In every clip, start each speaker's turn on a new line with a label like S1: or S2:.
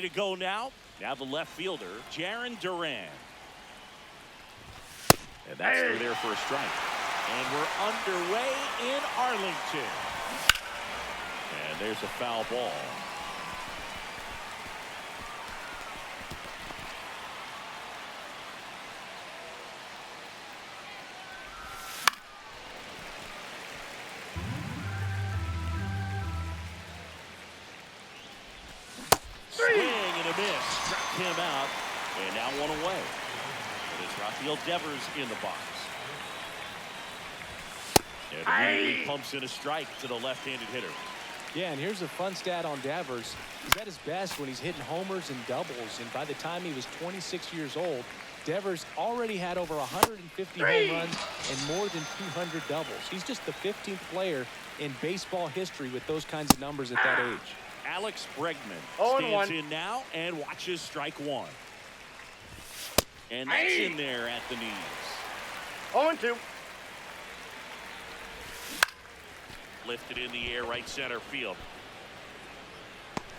S1: to go now. Now the left fielder, Jaron Duran. And that's through there for a strike. And we're underway in Arlington. And there's a foul ball. Swing and a miss. Struck him out. And now one away. And it's Rafael Devers in the box. And immediately pumps in a strike to the left-handed hitter.
S2: Yeah, and here's a fun stat on Devers. He's at his best when he's hitting homers and doubles. And by the time he was 26 years old, Devers already had over 150 home runs and more than 200 doubles. He's just the 15th player in baseball history with those kinds of numbers at that age.
S1: Alex Bregman stands in now and watches strike one. And that's in there at the knees.
S3: 0-2.
S1: Lifted in the air, right center field.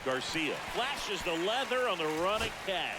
S1: Garcia flashes the leather on the running catch.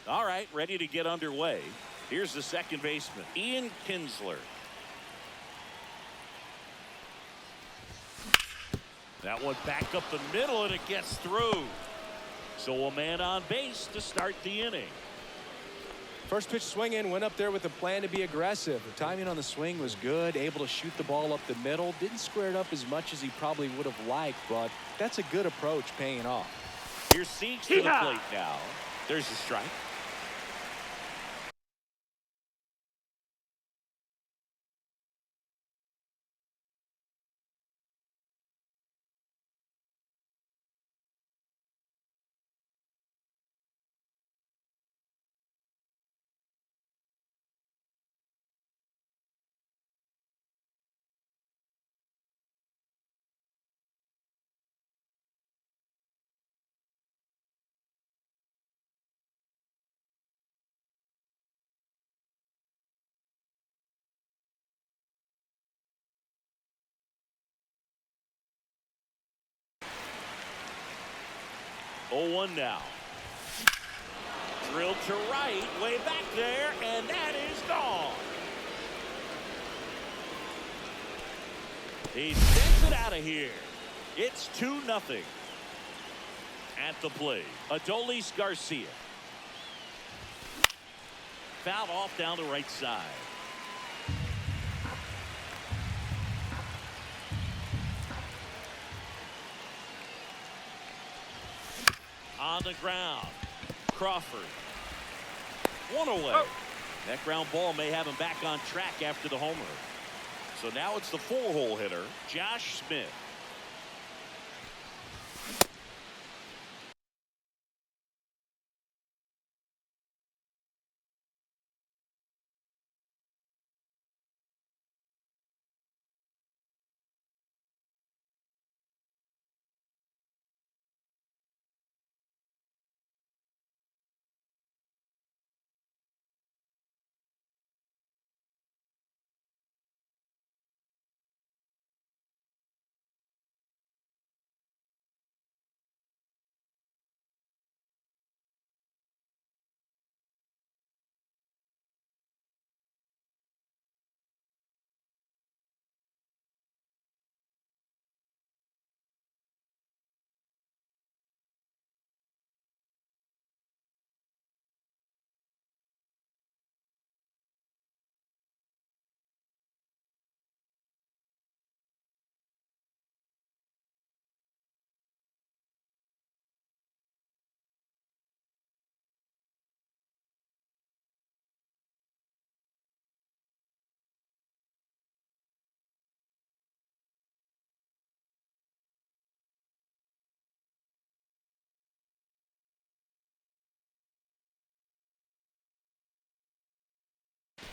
S1: All right, ready to get underway. Here's the second baseman, Ian Kinsler. That one back up the middle, and it gets through. So a man on base to start the inning.
S2: First pitch swing in, went up there with a plan to be aggressive. The timing on the swing was good, able to shoot the ball up the middle. Didn't square it up as much as he probably would have liked, but that's a good approach paying off.
S1: Here's Seeks to the plate now. There's a strike. Oh, 1 now. Drilled to right, way back there, and that is gone. He sends it out of here. It's 2-0. At the plate, Adolis Garcia. Fouled off down the right side. On the ground, Crawford. One away. Oh. That ground ball may have him back on track after the homer. So now it's the 4-hole hitter, Josh Smith.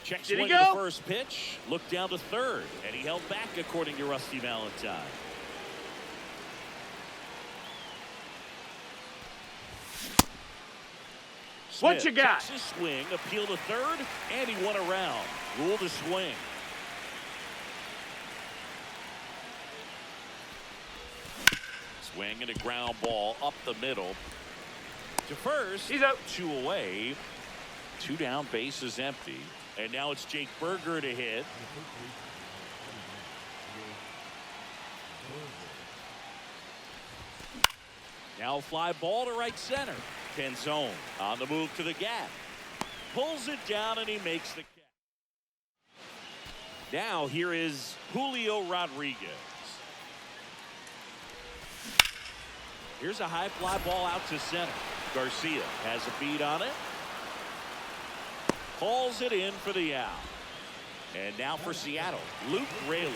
S1: Check
S3: Did he
S1: swing at the
S3: go?
S1: first pitch. Looked down to third, and he held back, according to Rusty Valentine.
S3: What you got?
S1: His swing, appeal to third, and he won around. Rule to swing. Swing and a ground ball up the middle. To first.
S3: He's out.
S1: 2 away. 2 down, base is empty. And now it's Jake Berger to hit. Now a fly ball to right center. Canzone on the move to the gap. Pulls it down and he makes the catch. Now here is Julio Rodriguez. Here's a high fly ball out to center. Garcia has a beat on it. Calls it in for the out. And now for Seattle, Luke Raley.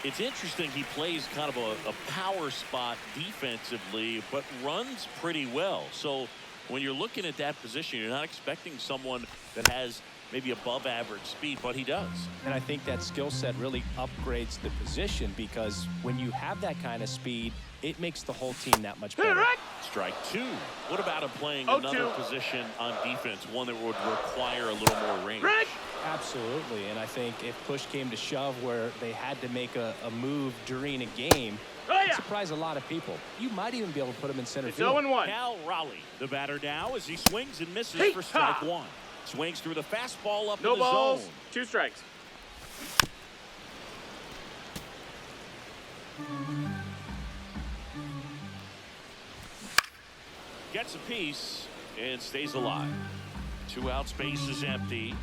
S1: It's interesting, he plays kind of a power spot defensively, but runs pretty well. So when you're looking at that position, you're not expecting someone that has maybe above average speed, but he does.
S2: And I think that skill set really upgrades the position, because when you have that kind of speed, it makes the whole team that much better.
S1: Strike 2. What about him playing
S3: 0-2.
S1: another position on defense, one that would require a little more range?
S2: Absolutely, and I think if push came to shove where they had to make a move during a game, it'd surprise a lot of people. You might even be able to put him in center field.
S3: 0-1.
S1: Cal Raleigh, the batter now, as he swings and misses for strike 1. Swings through the fastball up in the
S3: balls.
S1: zone.
S3: 2 strikes.
S1: Gets a piece and stays alive. 2 outs, base is empty.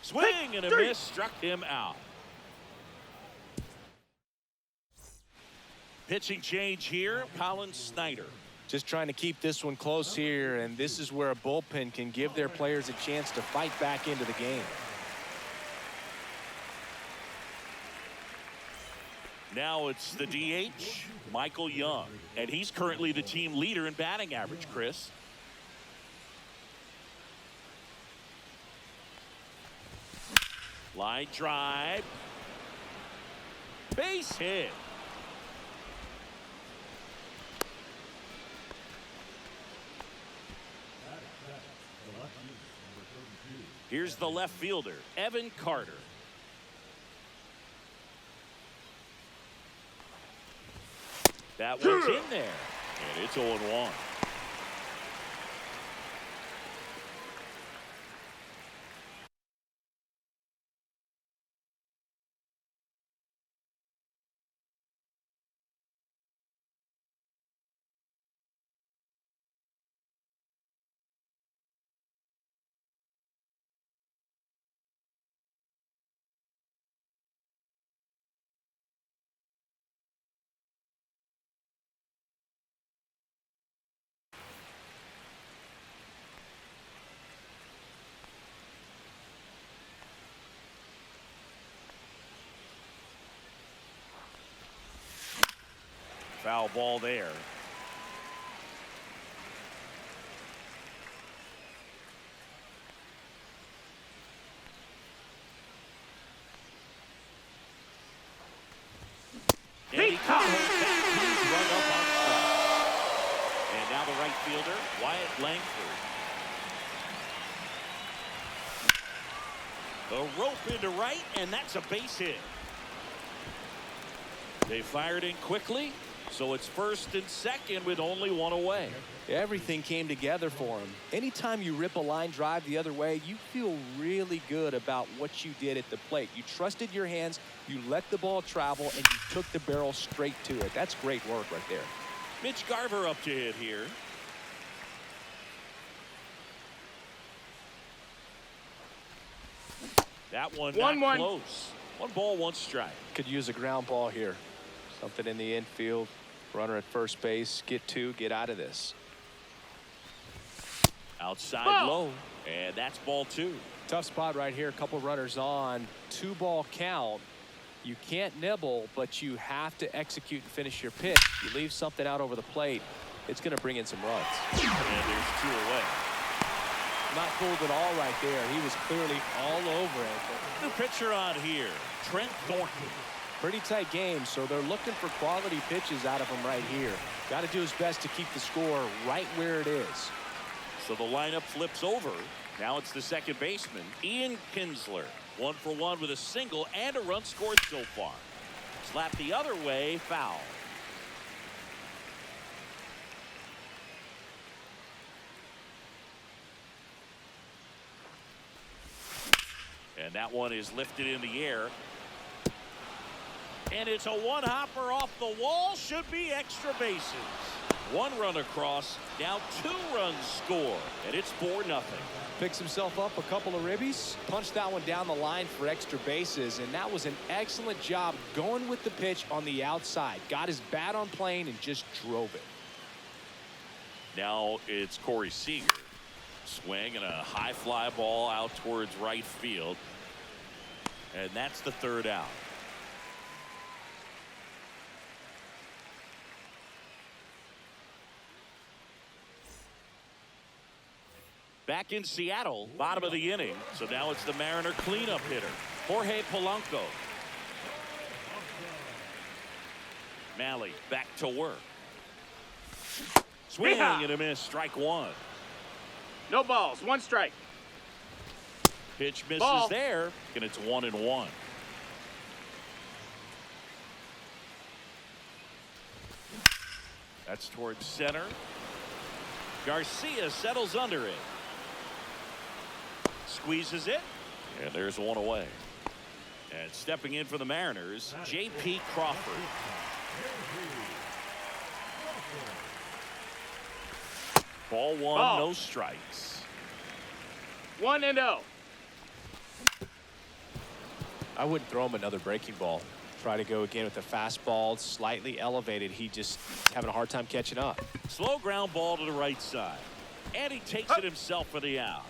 S1: Swing and a miss, struck him out. Pitching change here, Colin Snyder.
S2: Just trying to keep this one close here, and this is where a bullpen can give their players a chance to fight back into the game.
S1: Now it's the DH, Michael Young, and he's currently the team leader in batting average, Chris. Line drive. Base hit. Here's the left fielder, Evan Carter. That one's in there, and it's 0-1. Foul ball there. And he comes back. He's run up on strike. And now the right fielder, Wyatt Langford. A rope into right, and that's a base hit. They fired in quickly, so it's first and second with only 1 away.
S2: Everything came together for him. Anytime you rip a line drive the other way, you feel really good about what you did at the plate. You trusted your hands, you let the ball travel, and you took the barrel straight to it. That's great work right there.
S1: Mitch Garver up to hit here. That one not close. 1 ball, 1 strike.
S2: Could use a ground ball here. Something in the infield. Runner at first base. Get 2. Get out of this.
S1: Outside low. And that's ball 2.
S2: Tough spot right here. A couple runners on. 2-ball count. You can't nibble, but you have to execute and finish your pitch. You leave something out over the plate, it's going to bring in some runs.
S1: And there's 2 away.
S2: Not fooled at all right there. He was clearly all over it.
S1: New pitcher on here, Trent Thornton.
S2: Pretty tight game, so they're looking for quality pitches out of him right here. Got to do his best to keep the score right where it is.
S1: So the lineup flips over. Now it's the second baseman, Ian Kinsler. 1 for 1 with a single and a run scored so far. Slap the other way, foul. And that one is lifted in the air. And it's a one-hopper off the wall. Should be extra bases. 1 run across. Now 2 runs score. And it's 4-0.
S2: Picks himself up a couple of ribbies. Punched that one down the line for extra bases. And that was an excellent job going with the pitch on the outside. Got his bat on plane and just drove it.
S1: Now it's Corey Seager. Swing and a high fly ball out towards right field. And that's the 3rd out. Back in Seattle, bottom of the inning. So now it's the Mariner cleanup hitter, Jorge Polanco. Malley back to work. Swing and a miss, strike 1.
S3: No balls, 1 strike.
S1: Pitch misses
S3: Ball.
S1: there, and it's 1-1. That's towards center. Garcia settles under it. Squeezes it, and there's 1 away. And stepping in for the Mariners, J.P. Crawford. Ball 1, no strikes.
S3: 1-0.
S2: I wouldn't throw him another breaking ball. Try to go again with the fastball, slightly elevated. He just having a hard time catching up.
S1: Slow ground ball to the right side. And he takes it himself for the out.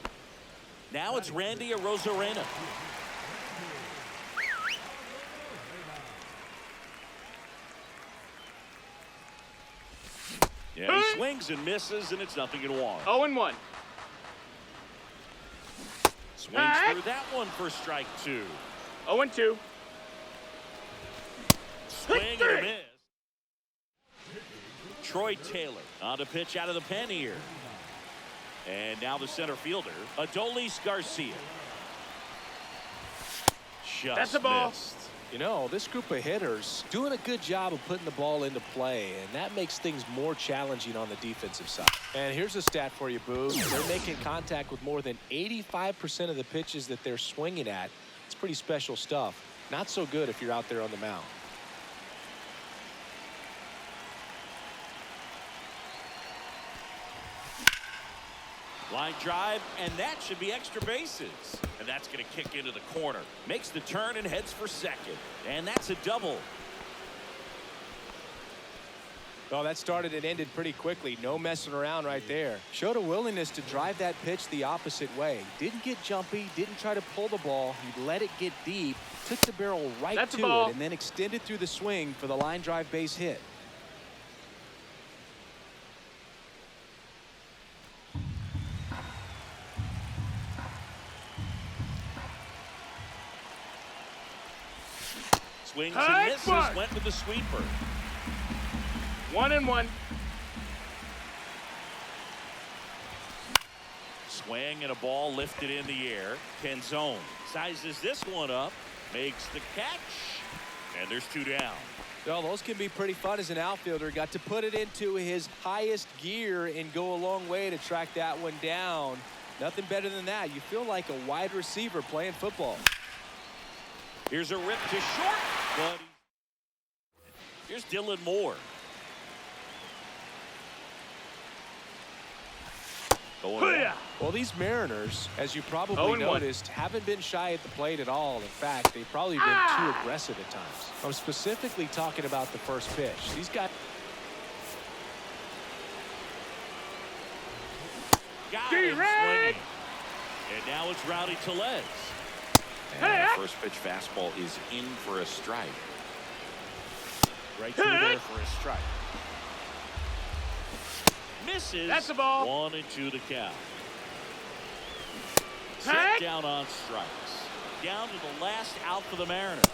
S1: Now it's Randy Arozarena. Yeah, he swings and misses, and it's 0-1.
S3: 0-1.
S1: Swings through that one for strike 2.
S3: 0-2.
S1: Swing and a miss. Troy Taylor on to pitch out of the pen here. And now the center fielder, Adolis Garcia. Just
S3: That's a ball.
S1: missed.
S2: You know, this group of hitters doing a good job of putting the ball into play, and that makes things more challenging on the defensive side. And here's a stat for you, Boo. They're making contact with more than 85% of the pitches that they're swinging at. It's pretty special stuff. Not so good if you're out there on the mound.
S1: Line drive, and that should be extra bases. And that's going to kick into the corner. Makes the turn and heads for second. And that's a double.
S2: Well, that started and ended pretty quickly. No messing around right there. Showed a willingness to drive that pitch the opposite way. Didn't get jumpy, didn't try to pull the ball. He let it get deep, took the barrel right to it, and then extended through the swing for the line drive base hit.
S1: Swings and misses, went with the sweeper.
S3: 1-1.
S1: Swing and a ball lifted in the air. Canzone sizes this one up, makes the catch, and there's 2 down.
S2: Well, those can be pretty fun as an outfielder. Got to put it into his highest gear and go a long way to track that one down. Nothing better than that. You feel like a wide receiver playing football.
S1: Here's a rip to short, but here's Dylan Moore.
S2: Well, these Mariners, as you probably noticed, haven't been shy at the plate at all. In fact, they've probably been too aggressive at times. I'm specifically talking about the first pitch. These guys
S1: got him swinging. And now it's Rowdy Tellez.
S4: And the first pitch fastball is in for a strike.
S1: Right through there for a strike. Misses.
S3: That's a ball.
S1: 1-2 the count. down on strikes. Down to the last out for the Mariners.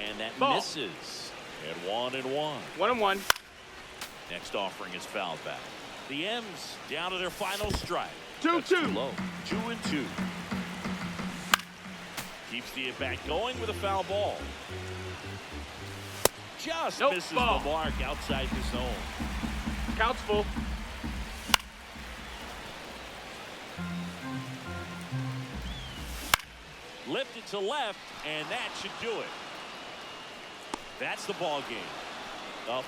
S1: And that
S3: Ball.
S1: misses. And 1-1.
S3: 1-1.
S1: Next offering is fouled back. The M's down to their final strike.
S3: 2-2.
S1: Too low. 2-2. Keeps the at-bat going with a foul ball. Just
S3: Nope,
S1: misses
S3: ball.
S1: the mark outside the zone.
S3: Count's full.
S1: Lifted to left, and that should do it. That's the ball game. The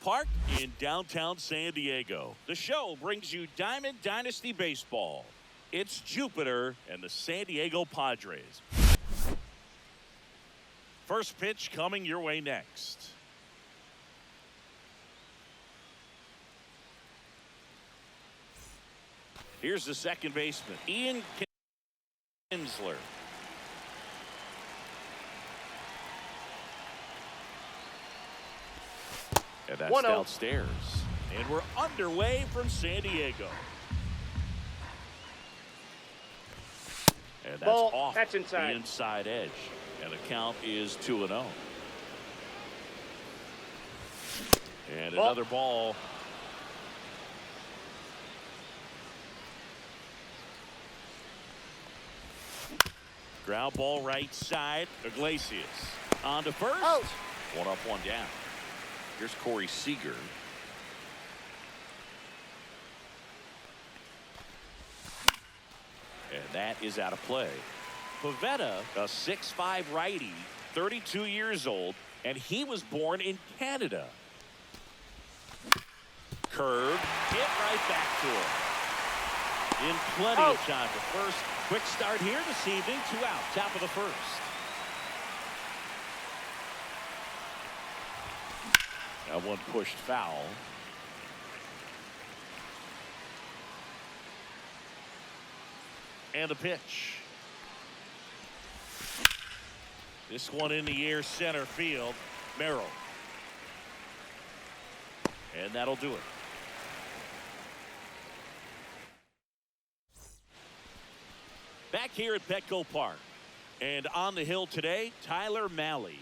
S1: Park in downtown San Diego. The show brings you Diamond Dynasty Baseball. It's Jupiter and the San Diego Padres. First pitch coming your way next. Here's the second baseman, Ian Kinsler. And that's
S3: 1-0.
S1: downstairs. And we're underway from San Diego. And that's
S3: Ball.
S1: off
S3: That's inside.
S1: the inside edge. And the count is 2-0. And
S3: Ball.
S1: another ball. Ground ball right side. Iglesias on to first.
S3: Out.
S1: One up, one down. Here's Corey Seager. And that is out of play. Pivetta, a 6'5" righty, 32 years old, and he was born in Canada. Curve, hit right back to him. In plenty of time to first. Quick start here this evening. 2 out, top of the first. That one pushed foul. And a pitch. This one in the air, center field. Merrill. And that'll do it. Back here at Petco Park. And on the hill today, Tyler Mahle.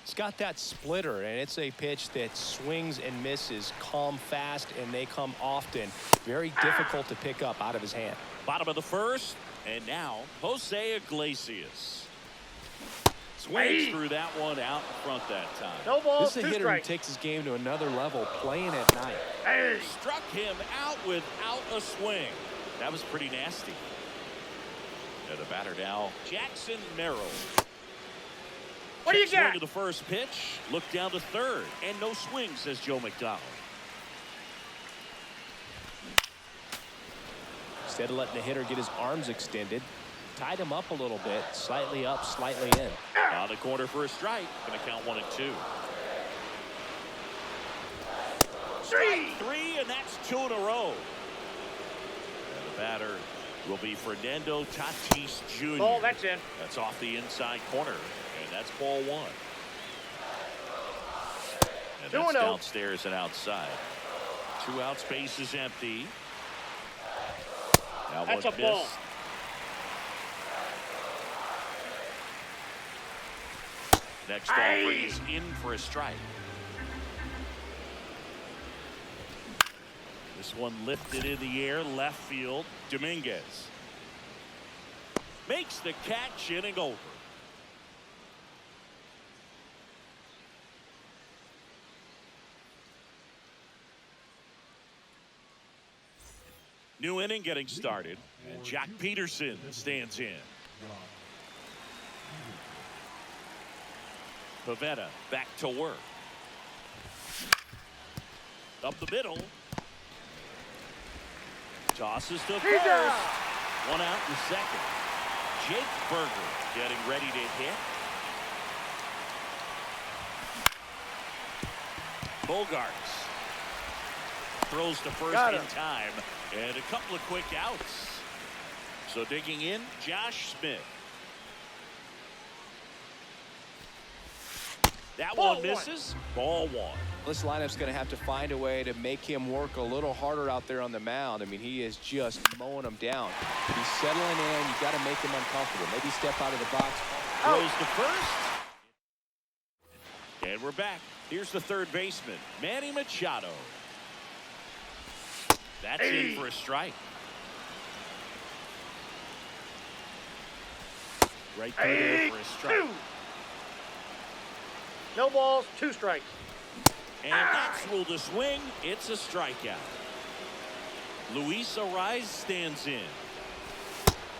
S2: It's got that splitter, and it's a pitch that swings and misses, come fast, and they come often. Very difficult to pick up out of his hand.
S1: Bottom of the first, and now Jose Iglesias. Swings through that one out in front that time.
S3: No ball.
S2: This is a
S3: 2
S2: hitter
S3: strikes.
S2: who takes his game to another level, playing at night.
S3: Hey.
S1: Struck him out without a swing. That was pretty nasty. And the batter now, Jackson Merrill.
S3: What do you
S1: Swing
S3: got?
S1: to the first pitch. Look down to third. And no swing, says Joe McDonald.
S2: Instead of letting the hitter get his arms extended, tied him up a little bit, slightly up, slightly in.
S1: On the corner for a strike. Going to count 1 and 2. Strike 3, and that's 2 in a row. And the batter will be Fernando Tatis Jr.
S3: Ball. That's in.
S1: That's off the inside corner, and that's ball 1. And that's
S3: 2-0.
S1: downstairs and outside. 2 outs, base is empty. Now
S3: That's
S1: one
S3: a ball.
S1: missed. Next offer is in for a strike. This one lifted in the air, left field. Dominguez makes the catch, inning over. New inning getting started, and Jack Peterson stands in. Pivetta back to work. Up the middle. Tosses to first. 1 out in second. Jake Berger getting ready to hit. Bogarts throws to first
S3: Got
S1: in
S3: him.
S1: time. And a couple of quick outs. So digging in, Josh Smith. That
S3: Ball
S1: one misses. Ball 1.
S2: This lineup's going to have to find a way to make him work a little harder out there on the mound. I mean, he is just mowing them down. He's settling in. You've got to make him uncomfortable. Maybe step out of the box.
S1: Throws to first. And we're back. Here's the third baseman, Manny Machado. That's in for a strike. Right there for a strike.
S3: 2. No balls. 2 strikes.
S1: And that's ruled a swing. It's a strikeout. Luis Ariz stands in.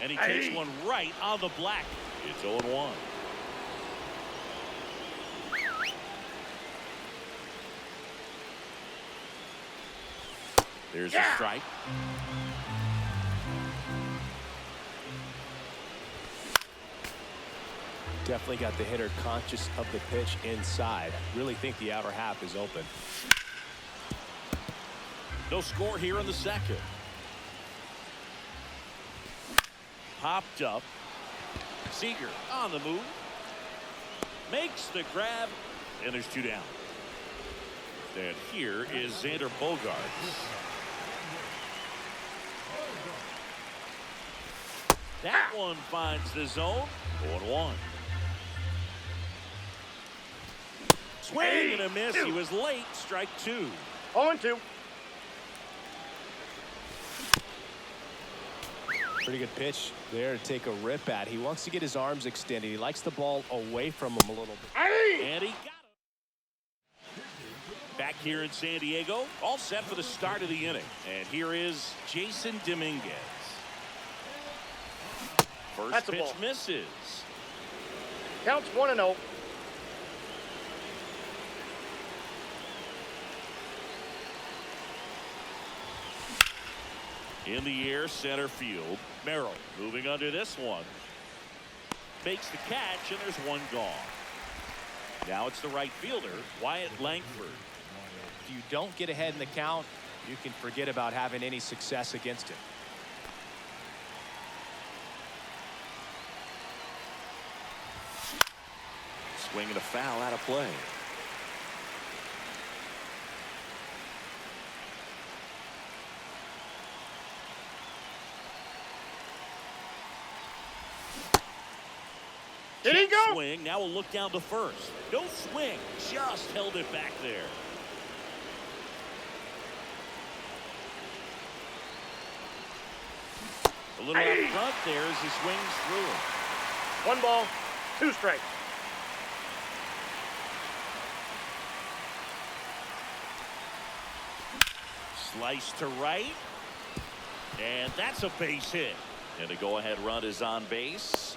S1: And he takes one right on the black. It's 0-1. There's a strike.
S2: Definitely got the hitter conscious of the pitch inside. Really think the outer half is open.
S1: No score here in the second. Popped up. Seager on the move. Makes the grab. And there's 2 down. And here is Xander Bogaerts. That one finds the zone. 0-1. Swing and a miss. He was late. Strike 2.
S3: 0-2.
S2: Pretty good pitch there to take a rip at. He wants to get his arms extended. He likes the ball away from him a little bit.
S1: And he got it. Back here in San Diego, all set for the start of the inning. And here is Jason Dominguez. First
S3: That's a
S1: pitch
S3: ball.
S1: misses.
S3: Counts 1-0.
S1: In the air, center field. Merrill moving under this one. Makes the catch, and there's 1 gone. Now it's the right fielder, Wyatt Langford.
S2: If you don't get ahead in the count, you can forget about having any success against him.
S1: Swing and a foul out of play.
S3: Did he go?
S1: Swing. Now we'll look down to first. No swing. Just held it back there. A little out front there as he swings through it.
S3: 1 ball, 2 strikes.
S1: Slice to right. And that's a base hit. And the go-ahead run is on base.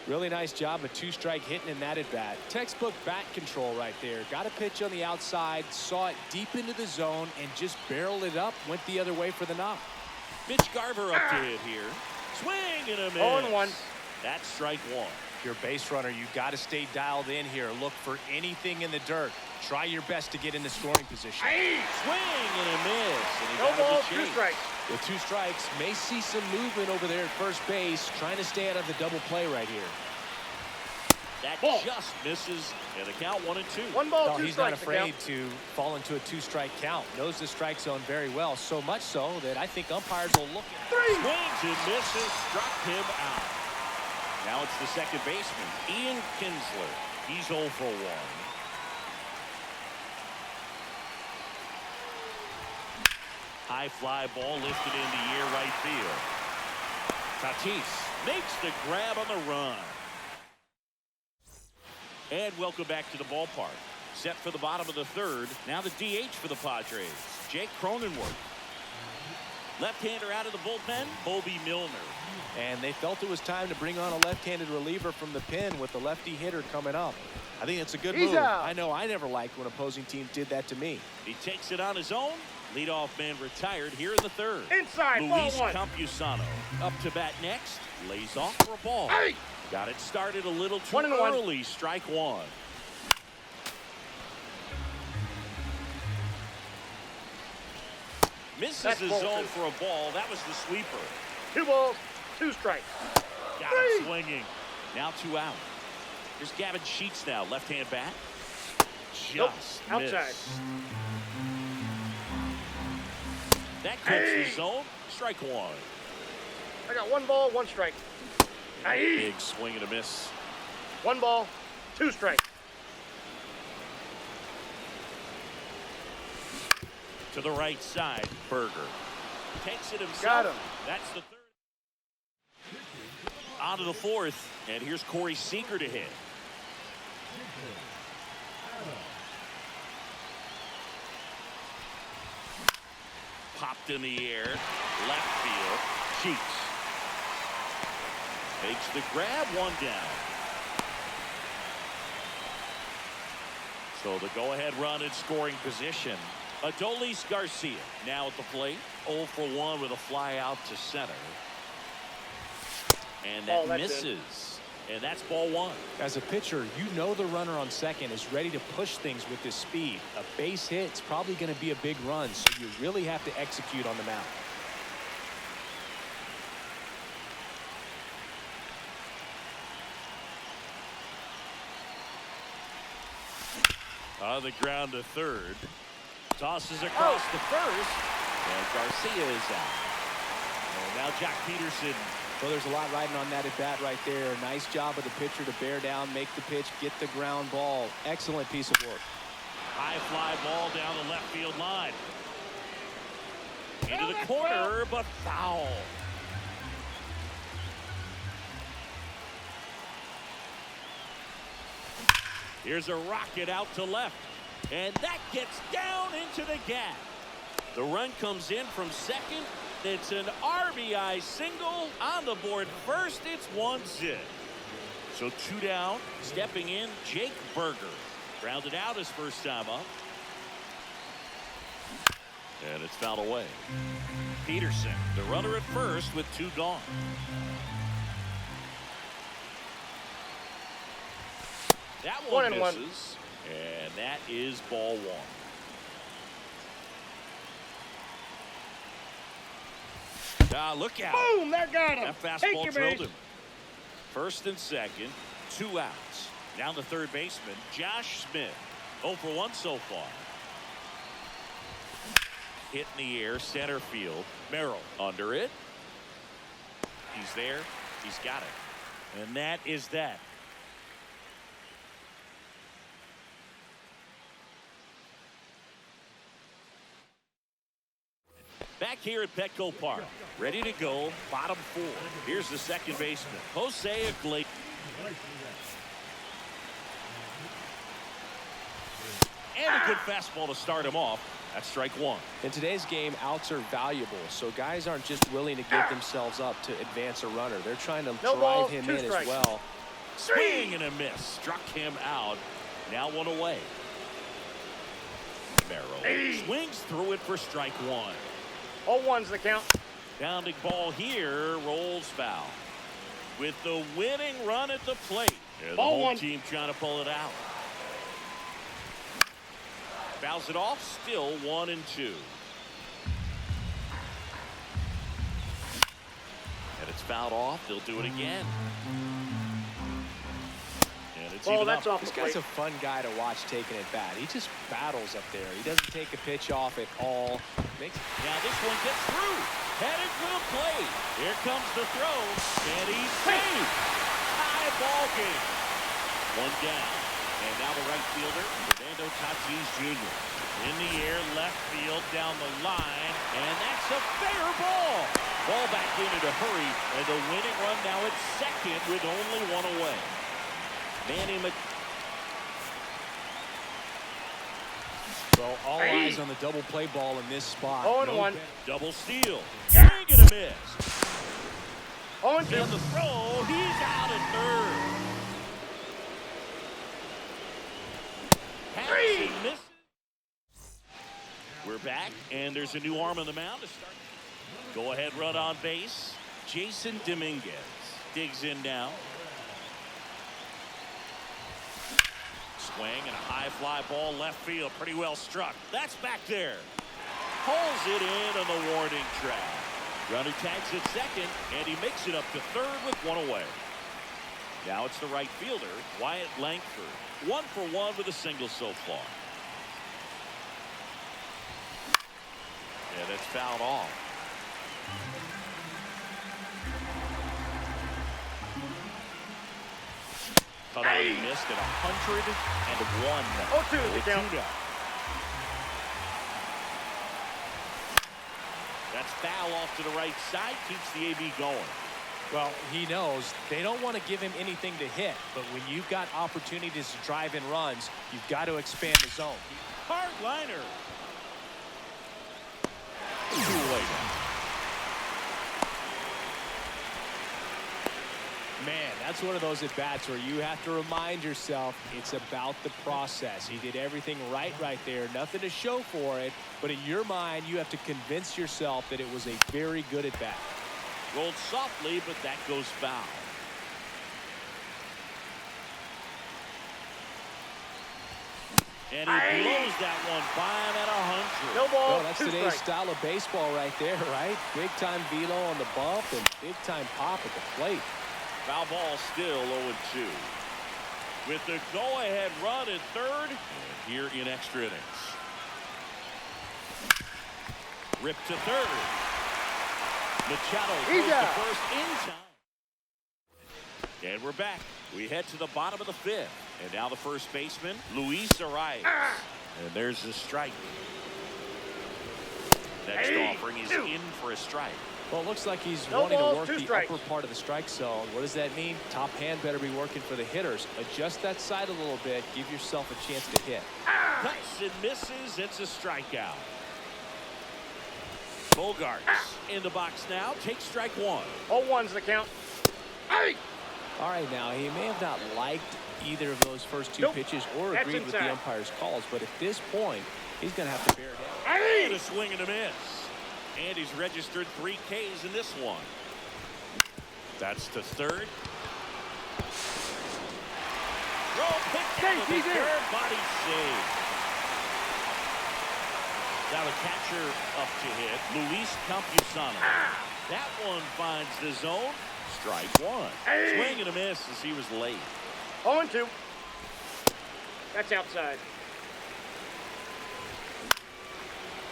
S2: Really nice job of 2-strike hitting in that at bat. Textbook bat control right there. Got a pitch on the outside, saw it deep into the zone, and just barreled it up. Went the other way for the knock.
S1: Mitch Garver up to hit here. Swing and a miss.
S3: 0-1.
S1: That's strike 1.
S2: If you're a base runner, you got to stay dialed in here. Look for anything in the dirt. Try your best to get in the scoring position.
S1: Swing and a miss. And he
S3: No
S1: got
S3: ball,
S1: him to
S3: 2
S1: chase.
S3: strikes.
S2: With 2 strikes, may see some movement over there at first base, trying to stay out of the double play right here.
S1: That
S3: Ball.
S1: just misses. And the count 1-2.
S3: 1 ball,
S2: No,
S3: 2
S2: he's not
S3: strikes.
S2: afraid to fall into a 2-strike count. Knows the strike zone very well, so much so that I think umpires will look at it.
S3: 3.
S1: Swings and misses. Struck him out. Now it's the second baseman, Ian Kinsler. He's 0 for 1. High fly ball lifted in the air right field. Tatis makes the grab on the run. And welcome back to the ballpark. Set for the bottom of the third. Now the DH for the Padres, Jake Cronenworth. Left-hander out of the bullpen, Bobby Milner.
S2: And they felt it was time to bring on a left-handed reliever from the pen with the lefty hitter coming up. I think it's a good
S3: He's
S2: move.
S3: out.
S2: I know I never liked when opposing teams did that to me.
S1: He takes it on his own. Leadoff man retired here in the third.
S3: Inside,
S1: Luis
S3: ball 1.
S1: Campusano up to bat next. Lays off for a ball.
S3: Hey!
S1: Got it started a little too
S3: 1-1.
S1: early. Strike 1. Misses
S3: That's
S1: his
S3: ball
S1: zone
S3: 2.
S1: for a ball. That was the sweeper.
S3: 2 balls, 2 strikes.
S1: Got him swinging. Now 2 out. Here's Gavin Sheets now. Left-hand bat. Just
S3: Nope.
S1: missed.
S3: Outside.
S1: That cuts the zone. Strike 1.
S3: I got 1 ball, 1 strike.
S1: Big swing and a miss.
S3: 1 ball, 2 strikes.
S1: To the right side, Berger takes it himself.
S3: Got him.
S1: That's the third. On to the fourth, and here's Corey Seager to hit. Popped in the air, left field. Sheets makes the grab, 1 down. So the go-ahead run in scoring position. Adolis Garcia now at the plate. 0 for 1 with a fly out to center. And that
S3: Oh, that's
S1: misses. And that's ball one.
S2: As a pitcher, you know the runner on second is ready to push things with his speed. A base hit's probably going to be a big run, so you really have to execute on the mound.
S1: On the ground to third. Tosses across the first. And Garcia is out. And now Jack Peterson.
S2: Well, there's a lot riding on that at bat right there. Nice job of the pitcher to bear down, make the pitch, get the ground ball. Excellent piece of work.
S1: High fly ball down the left field line. Into the corner, but foul. Here's a rocket out to left. And that gets down into the gap. The run comes in from second. It's an RBI single on the board first. It's 1-0. So 2 down. Stepping in, Jake Berger. Grounded out his first time up. And it's fouled away. Peterson, the runner at first with 2 gone. That one misses. And that is ball 1. Look out.
S3: Boom, that got him.
S1: That fastball drilled him. First and second, 2 outs. Down the third baseman, Josh Smith. 0 for 1 so far. Hit in the air, center field. Merrill under it. He's there. He's got it. And that is that. Back here at Petco Park, ready to go, bottom 4. Here's the second baseman, Jose Iglesias. And a good fastball to start him off. That's strike 1.
S2: In today's game, outs are valuable, so guys aren't just willing to get themselves up to advance a runner. They're trying to drive him in as well.
S1: Swing and a miss. Struck him out. Now 1 away. Merrill swings through it for strike 1.
S3: 0-1's the count.
S1: Pounding ball here, rolls foul. With the winning run at the plate. And the home team trying to pull it out. Fouls it off, still 1-2. And it's fouled off. They'll do it again. And it's even
S3: that's
S1: up.
S3: off the
S2: This guy's
S3: plate.
S2: a fun guy to watch taking it bat. He just battles up there. He doesn't take a pitch off at all.
S1: Now this one gets through. Headed for the plate. Here comes the throw. And he's safe. High ball game. 1 down. And now the right fielder, Fernando Tatis Jr. In the air, left field, down the line. And that's a fair ball. Ball back in a hurry. And the winning run now at second with only 1 away. Manny
S2: So all eyes on the double play ball in this spot.
S3: 0-1.
S1: Double steal. Swing and a miss.
S3: 0-2.
S1: And the throw. He's out at third. Harrison misses. We're back, and there's a new arm on the mound to start. Go ahead, run on base. Jason Dominguez digs in now. Swing and a high fly ball left field. Pretty well struck. That's back there. Pulls it in on the warning track. Runner tags at second, and he makes it up to third with 1 away. Now it's the right fielder, Wyatt Langford. 1 for 1 with a single so far. And it's fouled off. Cut out, he missed at 101.
S3: 0-2 the count.
S1: That's foul off to the right side. Keeps the AB going.
S2: Well, he knows they don't want to give him anything to hit, but when you've got opportunities to drive in runs, you've got to expand the zone.
S1: Hard liner. 2 away now.
S2: Man, that's one of those at-bats where you have to remind yourself it's about the process. He did everything right there. Nothing to show for it, but in your mind, you have to convince yourself that it was a very good at-bat.
S1: Rolled softly, but that goes foul. And he blows that one by him at 100.
S3: No ball,
S2: Well, that's
S3: 2
S2: today's
S3: strikes.
S2: style of baseball right there, right? Big-time velo on the bump and big-time pop at the plate.
S1: Foul ball still 0-2. With the go-ahead run at third, and here in extra innings. Rip to third. Machado goes to first in time. And we're back. We head to the bottom of the 5th. And now the first baseman, Luis arrives. And there's the strike. Next offering is in for a strike.
S2: Well, it looks like he's
S3: No
S2: wanting
S3: balls,
S2: to work
S3: 2
S2: the
S3: strikes.
S2: upper part of the strike zone. What does that mean? Top hand better be working for the hitters. Adjust that side a little bit. Give yourself a chance to hit.
S1: Cuts and misses. It's a strikeout. Bogarts in the box now. Takes strike 1.
S3: 0-1's the count. Hey!
S2: All right, now, he may have not liked either of those first 2
S3: Nope.
S2: pitches or
S3: That's
S2: agreed with the
S3: inside.
S2: umpire's calls, but at this point, he's going to have to bear it down.
S1: And a swing and a miss. And he's registered 3 Ks in this one. That's to third. Throw picked out of the
S3: he's in.
S1: third, body save. Now the catcher up to hit, Luis Campusano. That one finds the zone. Strike 1. Swing and a miss as he was late.
S3: 0-2. That's outside.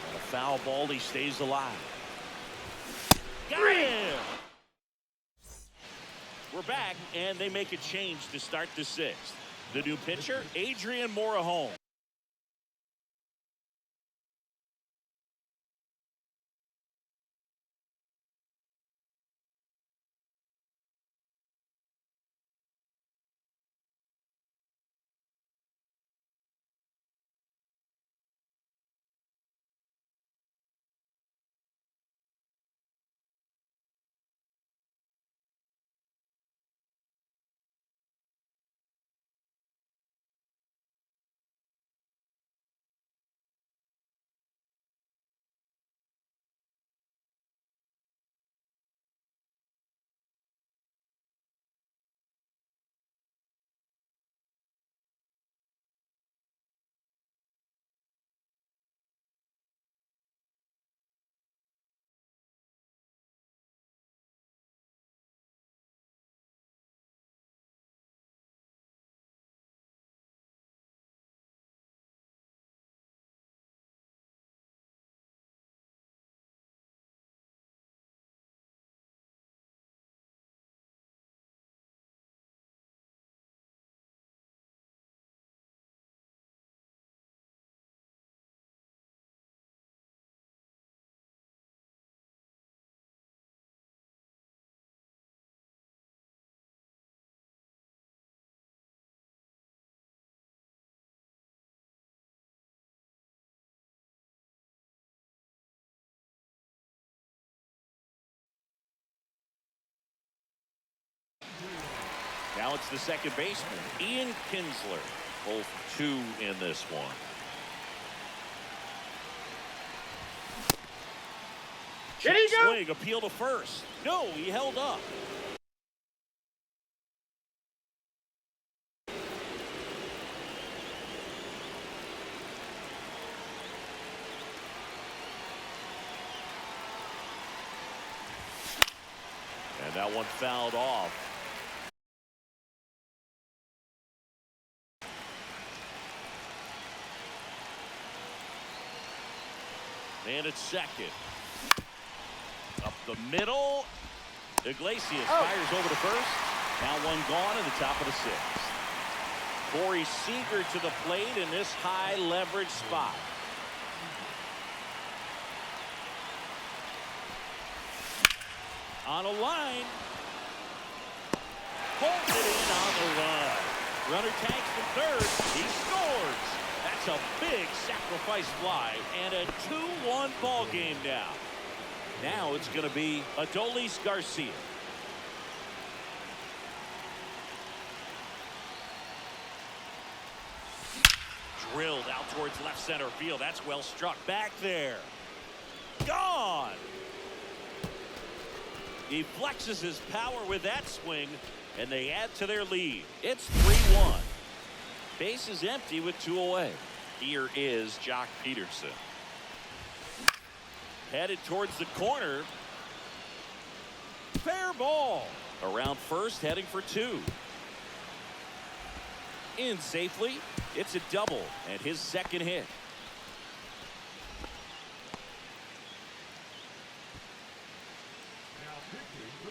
S1: And a foul ball, he stays alive. Got him! We're back, and they make a change to start the 6th. The new pitcher, Adrian Morejon. Now it's the second baseman, Ian Kinsler. Both 2 in this one.
S3: Did he go?
S1: Swing, appeal to first. No, he held up. And that one fouled off. And it's second. Up the middle. Iglesias fires over to first. Now one gone in the top of the 6th. Corey Seager to the plate in this high leverage spot. On a line. Holds it in on the run. Runner tanks from third. He scores. That's a big sacrifice fly and a 2-1 ball game now. Now it's going to be Adolis Garcia. Drilled out towards left center field. That's well struck. Back there. Gone. He flexes his power with that swing, and they add to their lead. It's 3-1. Base is empty with 2 away. Here is Jock Peterson. Headed towards the corner. Fair ball. Around first, heading for 2. In safely. It's a double and his second hit.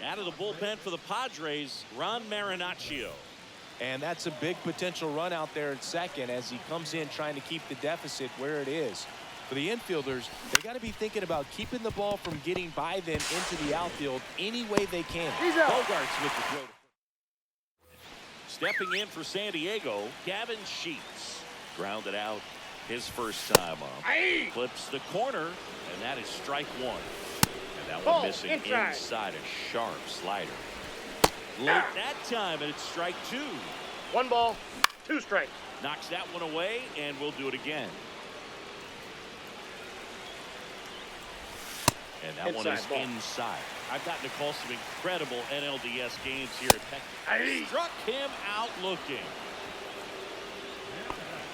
S1: Out of the bullpen for the Padres, Ron Marinaccio.
S2: And that's a big potential run out there at second as he comes in trying to keep the deficit where it is. For the infielders, they got to be thinking about keeping the ball from getting by them into the outfield any way they can.
S1: Bogarts with the throw. Stepping in for San Diego, Gavin Sheets. Grounded out his first time up. Clips the corner, and that is strike 1. And that one missing inside a sharp slider. Late that time, and it's strike 2.
S3: 1 ball, 2 strikes.
S1: Knocks that one away, and we'll do it again. And that one is inside. I've gotten to call some incredible NLDS games here at Texas. Struck him out looking.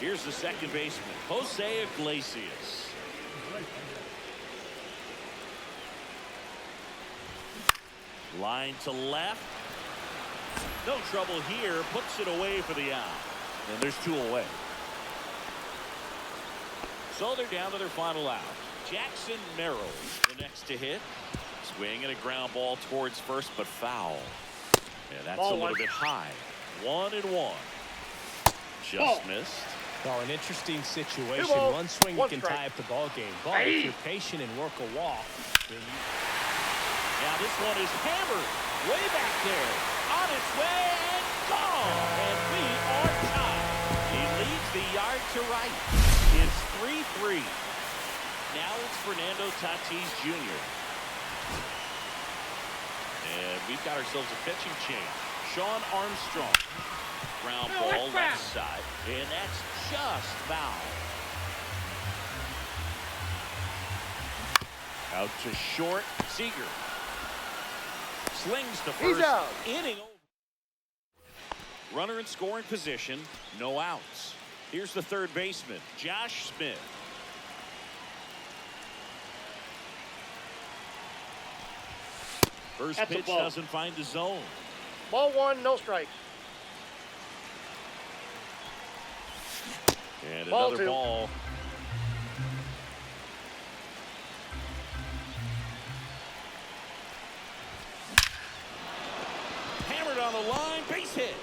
S1: Here's the second baseman, Jose Iglesias. Line to left. No trouble here. Puts it away for the out. And there's 2 away. So they're down to their final out. Jackson Merrill, the next to hit. Swing and a ground ball towards first, but foul. And that's a little bit high. 1-1. Just missed.
S2: Well, an interesting situation. One swing you can tie up the ball game. But if you're patient and work a walk, then you...
S1: Now this one is hammered way back there. On its way and gone. And we are tied. He leads the yard to right. It's 3-3. Now it's Fernando Tatis Jr. And we've got ourselves a pitching change. Sean Armstrong. Ground ball left side. And that's just foul. Out to short. Seager. Slings to first.
S3: He's out.
S1: Inning over. Runner in scoring position. No outs. Here's the third baseman, Josh Smith. First pitch doesn't find the zone.
S3: Ball 1, no strikes.
S1: And another ball. Hammered on the line, base hit.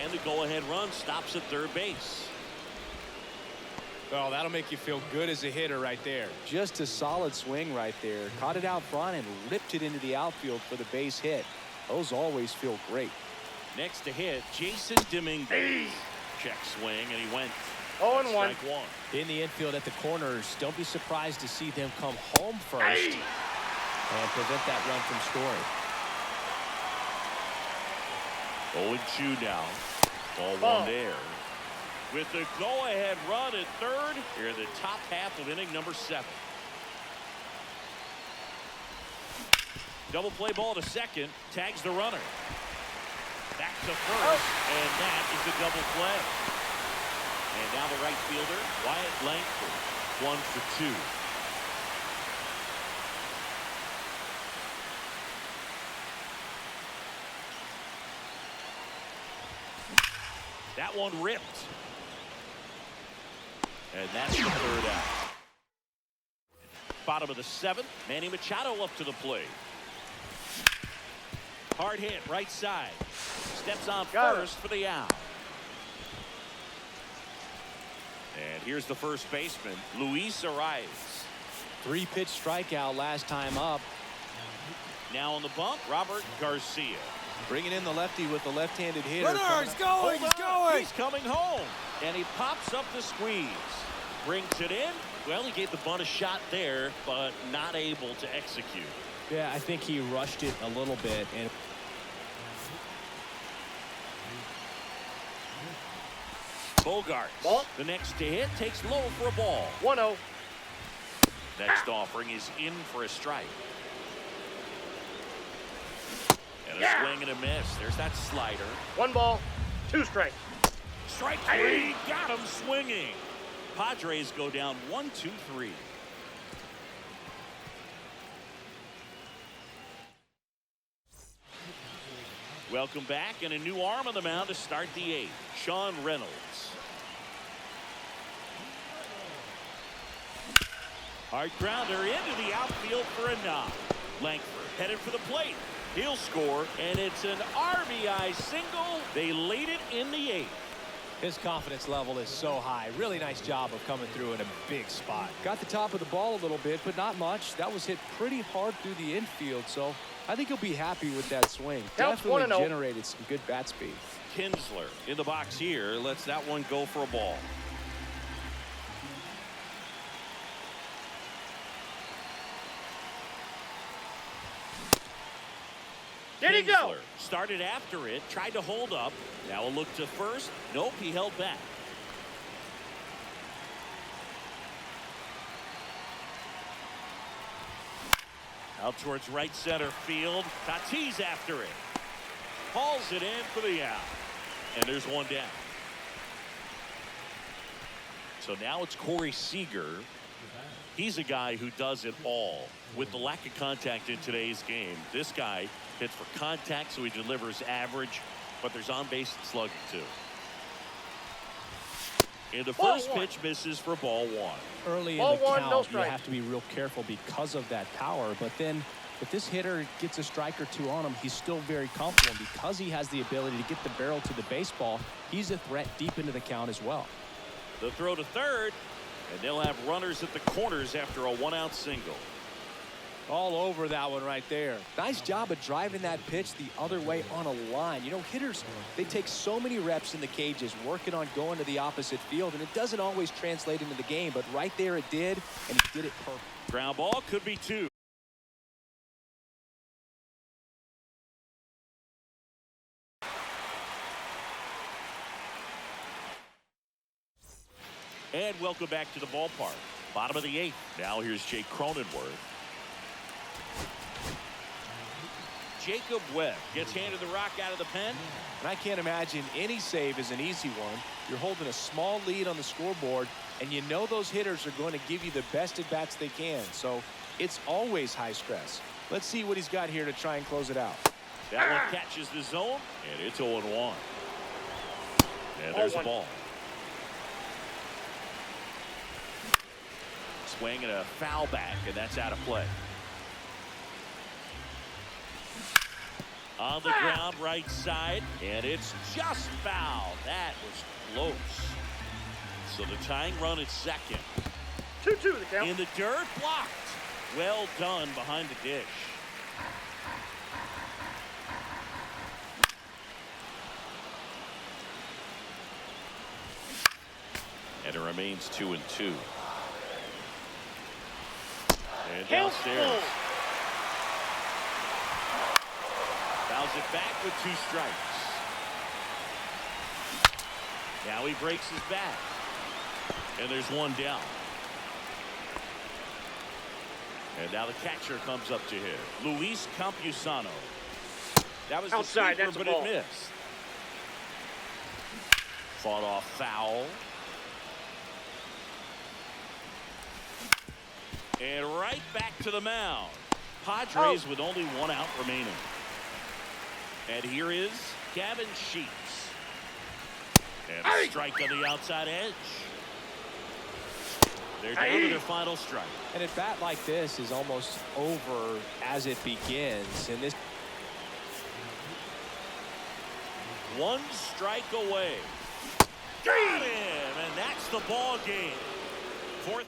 S1: And the go-ahead run stops at third base.
S2: Well, that'll make you feel good as a hitter right there. Just a solid swing right there. Caught it out front and ripped it into the outfield for the base hit. Those always feel great.
S1: Next to hit, Jason Dominguez. Check swing, and he went
S3: 0-1.
S1: Strike 1.
S2: In the infield at the corners, don't be surprised to see them come home first and prevent that run from scoring.
S1: 0-2 now. Ball 1 there. With the go-ahead run at third, here in the top half of inning number 7. Double play ball to second, tags the runner. Back to first, and that is the double play. And now the right fielder, Wyatt Langford, 1 for 2. That one ripped. And that's the third out. Bottom of the 7th, Manny Machado up to the plate. Hard hit, right side. Steps on first for the out. And here's the first baseman, Luis Arias.
S2: 3-pitch strikeout last time up.
S1: Now on the bump, Robert Garcia.
S2: Bringing in the lefty with the left-handed hitter.
S3: He's going, he's going.
S1: He's coming home. And he pops up the squeeze. Brings it in. Well, he gave the bunt a shot there, but not able to execute.
S2: Yeah, I think he rushed it a little bit. And
S1: Bogarts, the next to hit, takes low for a ball.
S3: 1-0.
S1: Next offering is in for a strike. And a swing and a miss. There's that slider.
S3: 1 ball, 2 strikes.
S1: Strike three, got him swinging. Padres go down 1-2-3. Welcome back, and a new arm on the mound to start the eighth. Sean Reynolds. Hard grounder into the outfield for a knock. Langford headed for the plate. He'll score, and it's an RBI single. They laid it in the eighth.
S2: His confidence level is so high. Really nice job of coming through in a big spot. Got the top of the ball a little bit, but not much. That was hit pretty hard through the infield, so I think he'll be happy with that swing. Definitely generated some good bat speed.
S1: Kinsler in the box here. Lets that one go for a ball.
S3: Did he go?
S1: Started after it, tried to hold up. Now a look to first. Nope, he held back. Out towards right center field. Tatis after it. Hauls it in for the out. And there's one down. So now it's Corey Seager. He's a guy who does it all. With the lack of contact in today's game, this guy hits for contact, so he delivers average, but there's on-base slugging too. And the first pitch misses for ball one.
S2: Early in the count, you have to be real careful because of that power, but then if this hitter gets a strike or two on him, he's still very comfortable. And because he has the ability to get the barrel to the baseball, he's a threat deep into the count as well.
S1: The throw to third, and they'll have runners at the corners after a one-out single.
S2: All over that one right there. Nice job of driving that pitch the other way on a line. You know, hitters, they take so many reps in the cages working on going to the opposite field, and it doesn't always translate into the game, but right there it did, and he did it perfect.
S1: Ground ball, could be two. And welcome back to the ballpark. Bottom of the eighth. Now here's Jake Cronenworth. Jacob Webb gets handed the rock out of the pen.
S2: And I can't imagine any save is an easy one. You're holding a small lead on the scoreboard, and you know those hitters are going to give you the best at-bats they can. So it's always high stress. Let's see what he's got here to try and close it out.
S1: That one catches the zone, and it's 0-1. And there's the ball. Swing and a foul back, and that's out of play. On the ground, right side, and it's just foul. That was close. So the tying run at second.
S3: 2-2 the count.
S1: In the dirt, blocked. Well done behind the dish. And it remains 2-2. And downstairs. Fouls it back with 2 strikes. Now he breaks his back. And there's 1 down. And now the catcher comes up to hit. Luis Campusano. That was
S3: outside,
S1: the sweeper,
S3: that's
S1: but
S3: a ball.
S1: it missed. Fought off foul. And right back to the mound. Padres with only 1 out remaining. And here is Gavin Sheets. And a strike on the outside edge. They're down to their final strike.
S2: And a bat like this is almost over as it begins. And this
S1: 1 strike away. Got him, and that's the ball game. 4-3.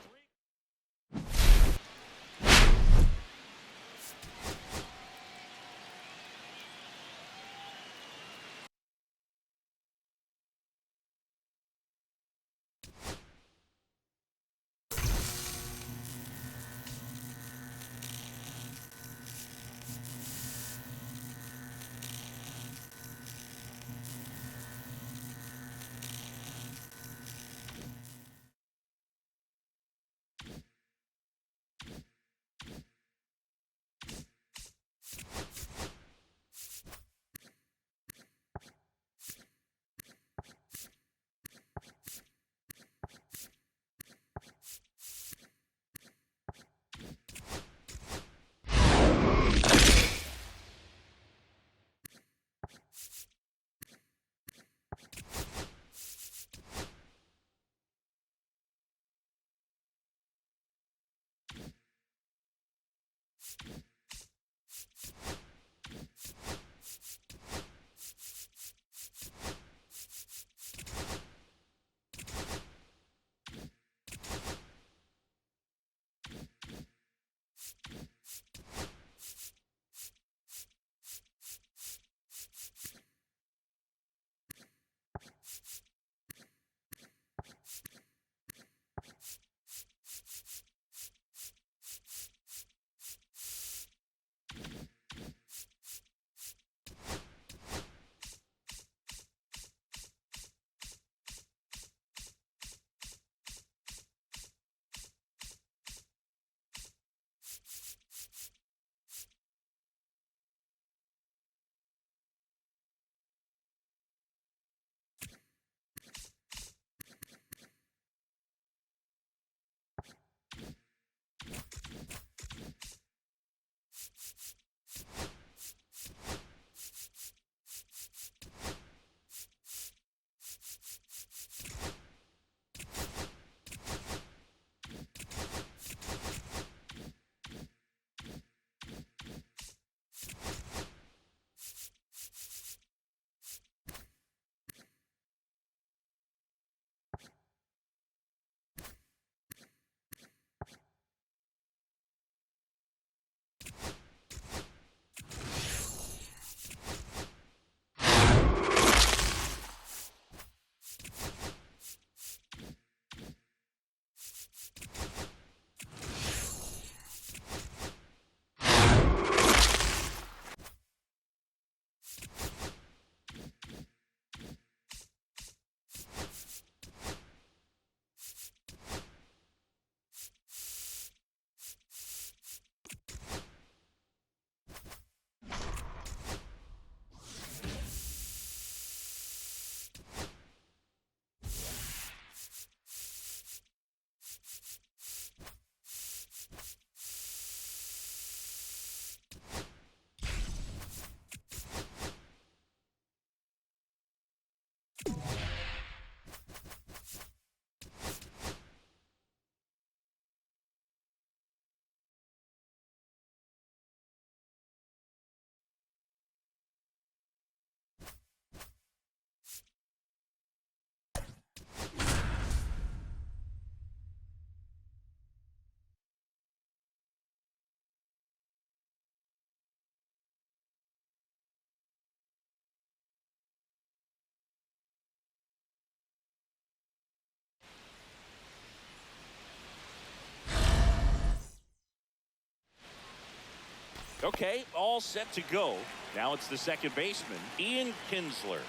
S1: Okay, all set to go. Now it's the second baseman, Ian Kinsler.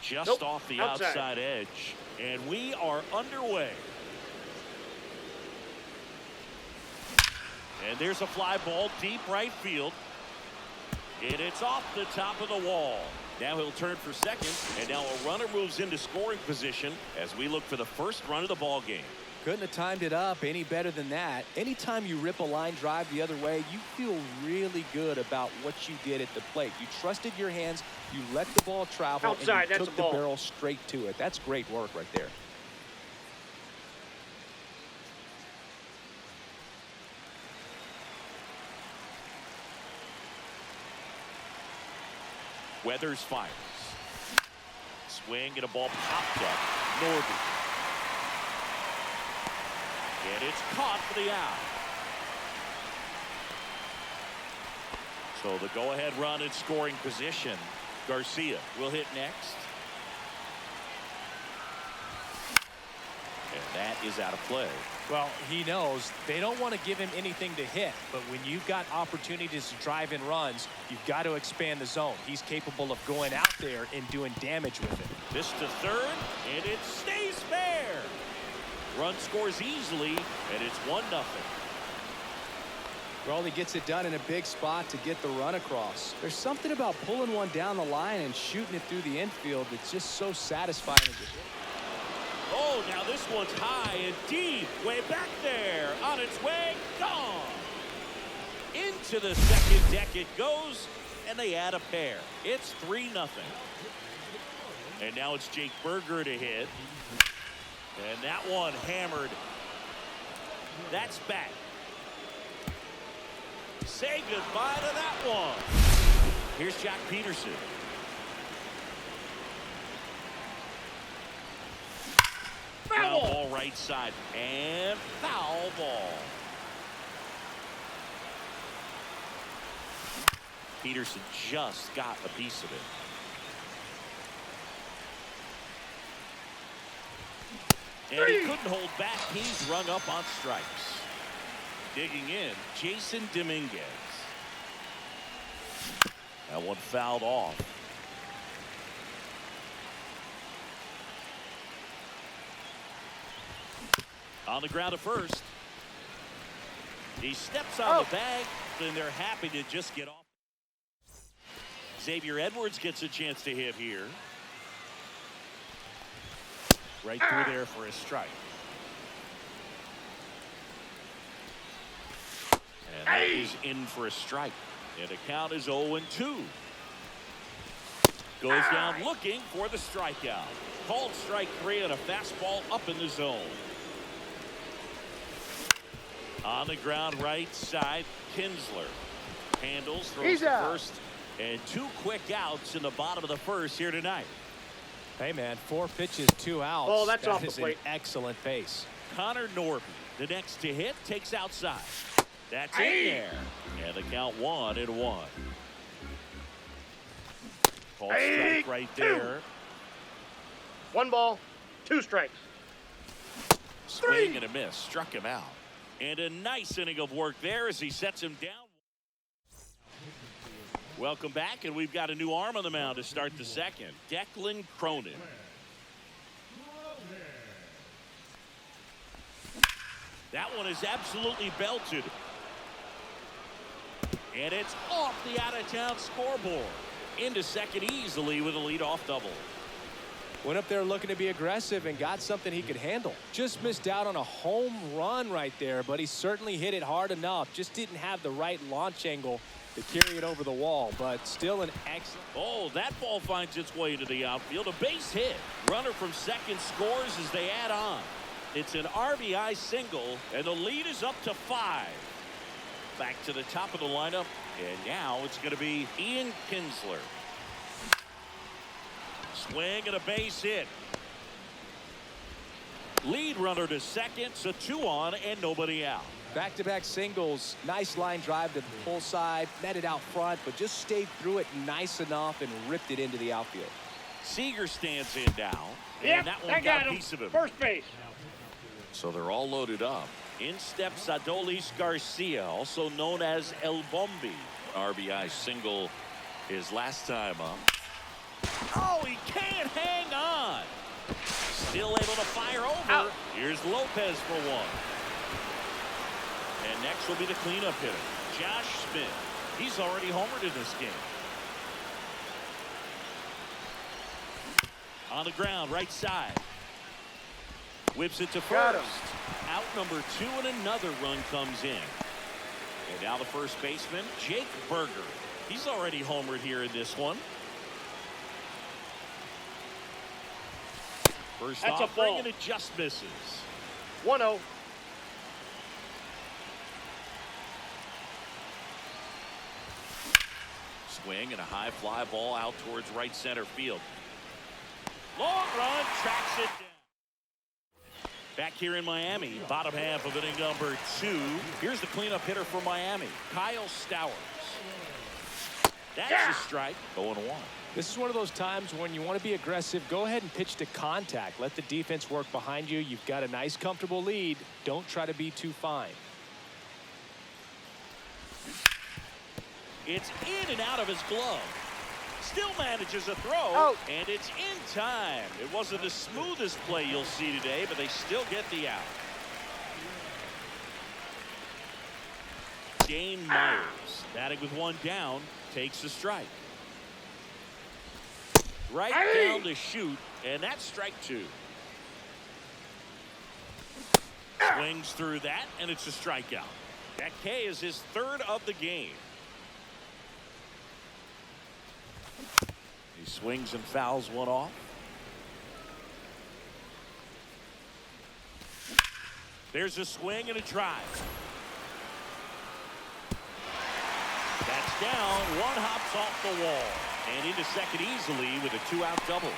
S1: Just off the outside edge, and we are underway. And there's a fly ball deep right field. And it's off the top of the wall. Now he'll turn for second, and now a runner moves into scoring position as we look for the first run of the ball game.
S2: Couldn't have timed it up any better than that. Anytime you rip a line drive the other way, you feel really good about what you did at the plate. You trusted your hands, you let the ball travel, and you took the barrel straight to it. That's great work right there.
S1: Weathers fires. Swing and a ball popped up. Norby. And it's caught for the out. So the go-ahead run in scoring position. Garcia will hit next. And that is out of play.
S2: Well, he knows they don't want to give him anything to hit, but when you've got opportunities to drive in runs, you've got to expand the zone. He's capable of going out there and doing damage with it.
S1: This to third, and it stays fair. Run scores easily, and it's 1-0.
S2: Well, he gets it done in a big spot to get the run across. There's something about pulling one down the line and shooting it through the infield that's just so satisfying.
S1: Oh, now this one's high and deep, way back there, on its way, gone. Into the second deck it goes, and they add a pair. It's 3-0. And now it's Jake Berger to hit. And that one hammered. That's back. Say goodbye to that one. Here's Jack Peterson. Foul ball right side. And foul ball. Peterson just got a piece of it. And he couldn't hold back. He's rung up on strikes. Digging in, Jason Dominguez. That one fouled off. On the ground at first. He steps on the bag, and they're happy to just get off. Xavier Edwards gets a chance to hit here. Right through there for a strike. And that is in for a strike. And the count is 0-2. Goes down looking for the strikeout. Called strike 3 on a fastball up in the zone. On the ground right side, Kinsler handles, throws the first, and 2 quick outs in the bottom of the first here tonight.
S2: Hey, man, 4 pitches, 2 outs.
S3: Oh, that's off
S2: that
S3: the
S2: is
S3: plate.
S2: an excellent pace.
S1: Connor Norby, the next to hit, takes outside. That's in there. And the count 1-1. Called strike right there.
S3: 1 ball, 2 strikes.
S1: Swing and a miss. Struck him out. And a nice inning of work there as he sets him down. Welcome back, and we've got a new arm on the mound to start the second. Declan Cronin. That one is absolutely belted. And it's off the out-of-town scoreboard. Into second easily with a leadoff double.
S2: Went up there looking to be aggressive and got something he could handle. Just missed out on a home run right there, but he certainly hit it hard enough. Just didn't have the right launch angle to carry it over the wall, but still an excellent.
S1: Oh, that ball finds its way to the outfield. A base hit. Runner from second scores as they add on. It's an RBI single, and the lead is up to 5. Back to the top of the lineup, and now it's going to be Ian Kinsler. Swing and a base hit. Lead runner to second, so 2 on and nobody out.
S2: Back-to-back singles. Nice line drive to the full side. Met it out front, but just stayed through it nice enough and ripped it into the outfield.
S1: Seager stands in now, and
S3: Yep,
S1: that one
S3: I
S1: got a
S3: him.
S1: piece of him.
S3: First base.
S1: So they're all loaded up. In steps Adolis Garcia, also known as El Bombi. RBI single his last time up. Oh, he can't hang on. Still able to fire over.
S3: Out.
S1: Here's Lopez for 1. And next will be the cleanup hitter, Josh Smith. He's already homered in this game. On the ground, right side. Whips it to
S3: Got
S1: first. Out number 2, and another run comes in. And now the first baseman, Jake Berger. He's already homered here in this one. First
S3: That's a
S1: offering,
S3: ball.
S1: and it just misses.
S3: 1-0.
S1: Swing and a high fly ball out towards right center field. Long run, tracks it down. Back here in Miami, bottom half of inning number 2. Here's the cleanup hitter for Miami, Kyle Stowers. That's a strike. 0-1.
S2: This is one of those times when you want to be aggressive. Go ahead and pitch to contact. Let the defense work behind you. You've got a nice, comfortable lead. Don't try to be too fine.
S1: It's in and out of his glove. Still manages a throw,
S3: Out.
S1: and it's in time. It wasn't the smoothest play you'll see today, but they still get the out. Dane Myers, batting with 1 down, takes a strike. Right down to shoot, and that's strike 2. Swings through that, and it's a strikeout. That K is his 3rd of the game. He swings and fouls one off. There's a swing and a drive. That's down. 1 hops off the wall. And into second easily with a 2-out double.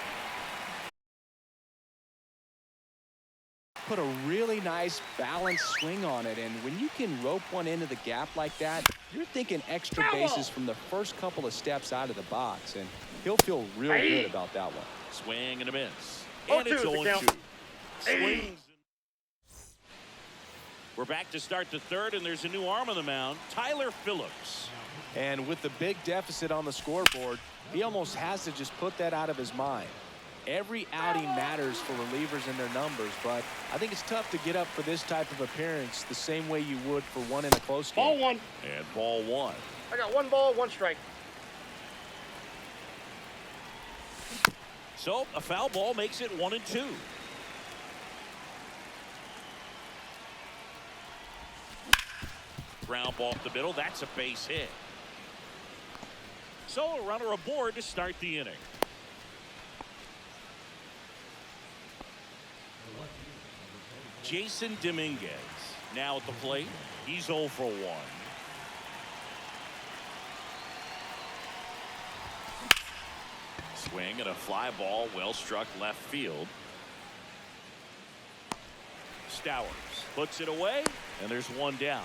S2: Put a really nice balanced swing on it, and when you can rope one into the gap like that, you're thinking extra bases from the first couple of steps out of the box, and he'll feel real good about that one.
S1: Swing and a miss.
S3: 0-2
S1: And it's
S3: is the
S1: 0-2.
S3: count.
S1: Swings. We're back to start the 3rd, and there's a new arm on the mound, Tyler Phillips.
S2: And with the big deficit on the scoreboard, he almost has to just put that out of his mind. Every outing matters for relievers and their numbers, but I think it's tough to get up for this type of appearance the same way you would for one in a close game.
S3: Ball 1.
S1: And ball 1.
S3: I got 1 ball, 1 strike.
S1: So a foul ball makes it 1-2. Ground ball up the middle. That's a base hit. So a runner aboard to start the inning. Jason Dominguez now at the plate. He's 0 for 1. Swing and a fly ball, well struck left field. Stowers puts it away, and there's one down.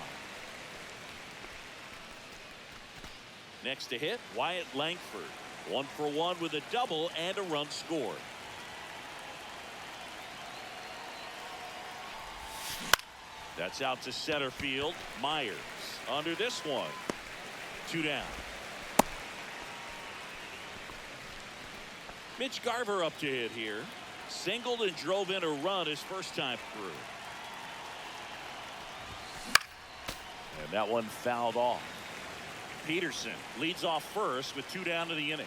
S1: Next to hit, Wyatt Langford. 1 for 1 with a double and a run scored. That's out to center field. Myers under this one. 2 down. Mitch Garver up to hit here. Singled and drove in a run his first time through. And that one fouled off. Peterson leads off first with 2 down to the inning.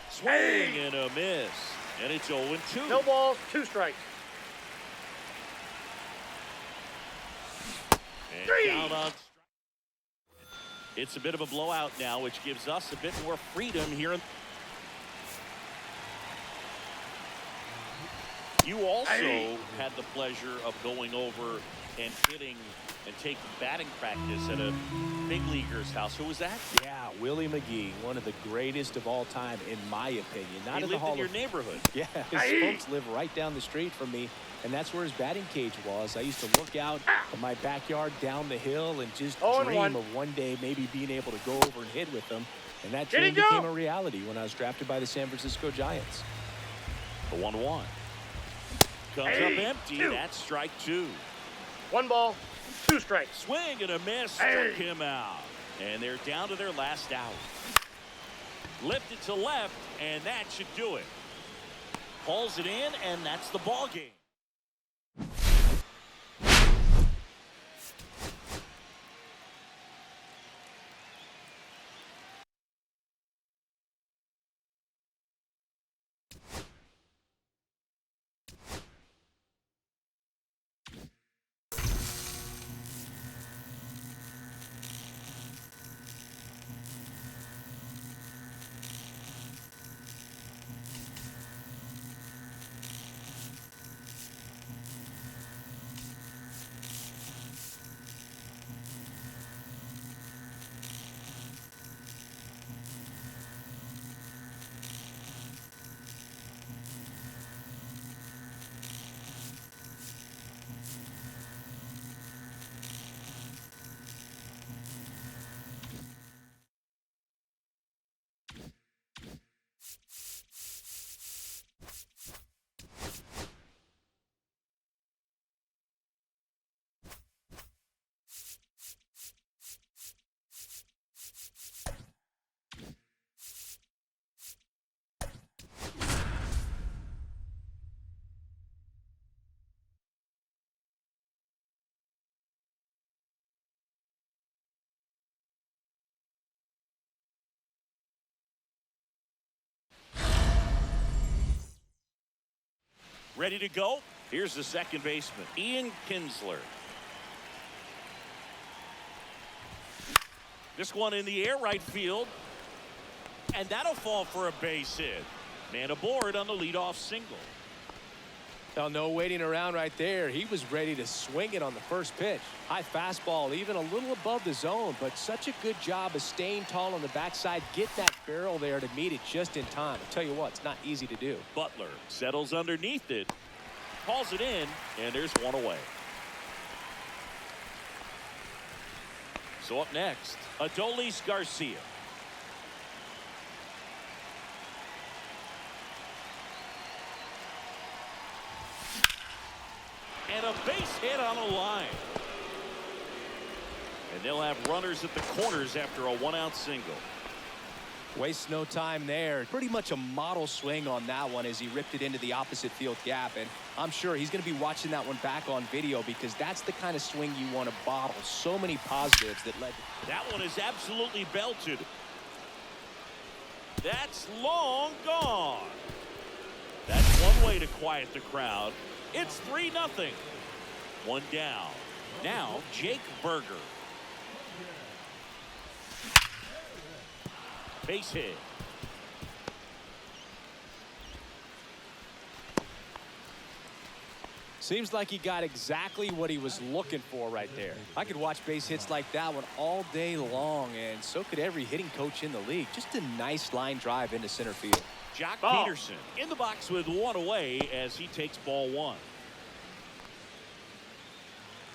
S1: Swing and a miss. And it's 0-2.
S3: No balls, 2 strikes.
S1: And down on. It's a bit of a blowout now, which gives us a bit more freedom here. You also had the pleasure of going over and hitting and taking batting practice at a big leaguer's house. Who was that?
S2: Yeah, Willie McGee, one of the greatest of all time, in my opinion. Not
S1: he
S2: in
S1: lived
S2: the Hall
S1: in your
S2: of
S1: neighborhood.
S2: Yeah, his folks live right down the street from me, and that's where his batting cage was. I used to look out in my backyard down the hill and just dream of one day maybe being able to go over and hit with them. And that dream became a reality when I was drafted by the San Francisco Giants.
S1: The 1-1. Comes up empty. That's strike 2.
S3: 1 ball, 2 strikes.
S1: Swing and a miss. Struck him out. And they're down to their last out. Lifted to left, and that should do it. Hauls it in, and that's the ball game. Ready to go? Here's the second baseman, Ian Kinsler. This one in the air, right field. And that'll fall for a base hit. Man aboard on the leadoff single.
S2: Well, no waiting around right there. He was ready to swing it on the first pitch. High fastball, even a little above the zone, but such a good job of staying tall on the backside. Get that barrel there to meet it just in time. I'll tell you what, it's not easy to do.
S1: Butler settles underneath it, calls it in, and there's one away. So up next, Adolis Garcia. And a base hit on the line. And they'll have runners at the corners after a one-out single.
S2: Wastes no time there. Pretty much a model swing on that one as he ripped it into the opposite field gap. And I'm sure he's going to be watching that one back on video because that's the kind of swing you want to bottle. So many positives that led to.
S1: That one is absolutely belted. That's long gone. That's one way to quiet the crowd. It's 3-0. One down. Now, Jake Berger. Base hit.
S2: Seems like he got exactly what he was looking for right there. I could watch base hits like that one all day long, and so could every hitting coach in the league. Just a nice line drive into center field.
S1: Jock Peterson in the box with one away as he takes ball one.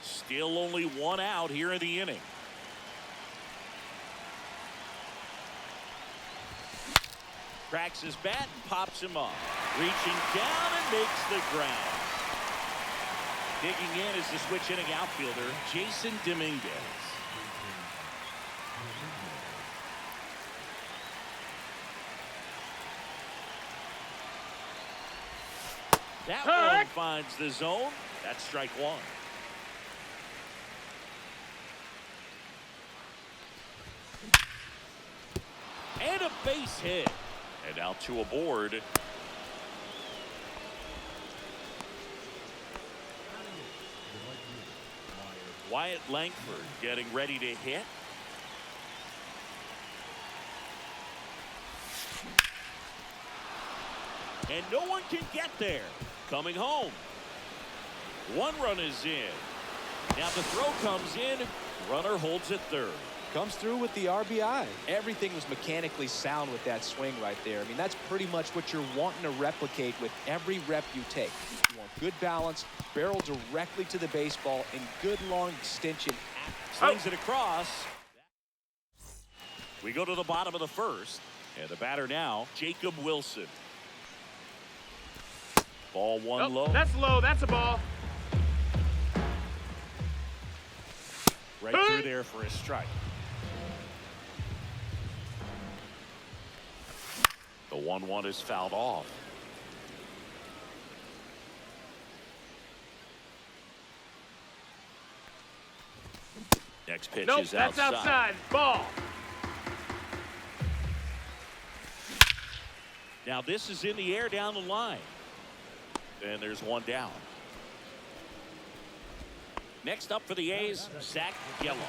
S1: Still only one out here in the inning. Cracks his bat and pops him up. Reaching down and makes the ground. Digging in is the switch inning outfielder, Jason Dominguez. That one finds the zone. That's strike one. And a base hit. And now two aboard. Wyatt Langford getting ready to hit. And no one can get there. Coming home. One run is in. Now the throw comes in. Runner holds at third.
S2: Comes through with the RBI. Everything was mechanically sound with that swing right there. I mean, that's pretty much what you're wanting to replicate with every rep you take. You want good balance, barrel directly to the baseball, and good long extension.
S1: Slings it across. We go to the bottom of the first. And the batter now, Jacob Wilson. Ball one low.
S3: That's low. That's a ball.
S1: Right through there for a strike. The 1-1 is fouled off. Next pitch is
S3: that's outside. Ball.
S1: Now this is in the air down the line. And there's one down. Next up for the A's, Zach Gallo.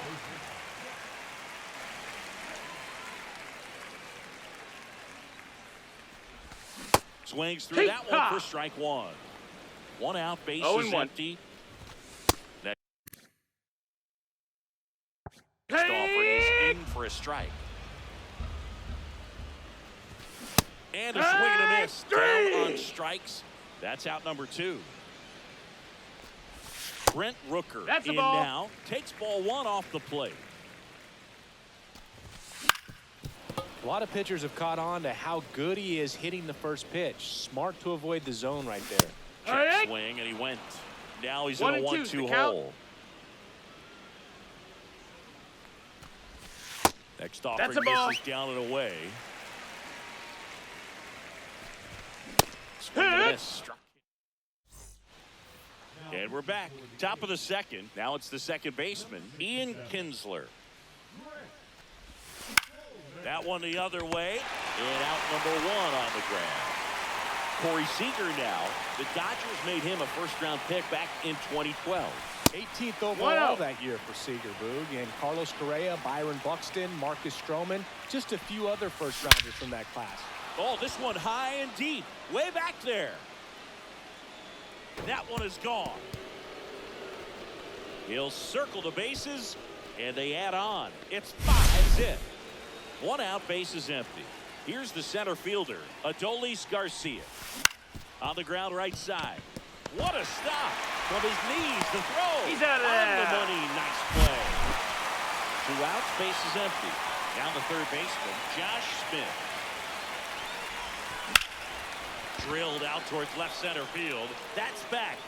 S1: Swings through that one for strike one. One out, base is empty. Next offering is in for a strike. And a swing and a miss. Down on strikes. That's out number two. Brent Rooker in now. Takes ball one off the plate.
S2: A lot of pitchers have caught on to how good he is hitting the first pitch. Smart to avoid the zone right there.
S1: Check swing, and he went. Now he's in a 1-2 hole. Next offering misses down and away. Swing and a miss. And we're back. Top of the second. Now it's the second baseman, Ian Kinsler. That one the other way. And out number one on the ground. Corey Seager now. The Dodgers made him a first-round pick back in 2012.
S2: 18th overall that year for Seager, Boog. And Carlos Correa, Byron Buxton, Marcus Stroman, just a few other first-rounders from that class.
S1: Oh, this one high and deep. Way back there. That one is gone. He'll circle the bases, and they add on. It's 5-zip. One out, base is empty. Here's the center fielder, Adolis Garcia. On the ground right side. What a stop from his knees. The throw.
S3: He's out of there.
S1: On the money. Nice play. 2 outs, base is empty. Down the third baseman, Josh Smith. Drilled out towards left center field. That's back.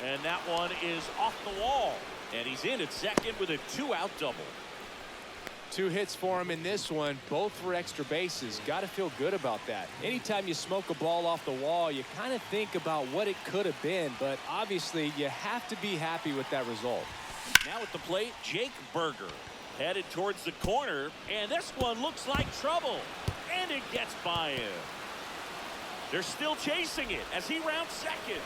S1: And that one is off the wall. And he's in at second with a 2-out double.
S2: 2 hits for him in this one, both for extra bases. Got to feel good about that. Anytime you smoke a ball off the wall, you kind of think about what it could have been, but obviously you have to be happy with that result.
S1: Now at the plate, Jake Berger. Headed towards the corner, and this one looks like trouble. And it gets by him. They're still chasing it as he rounds second.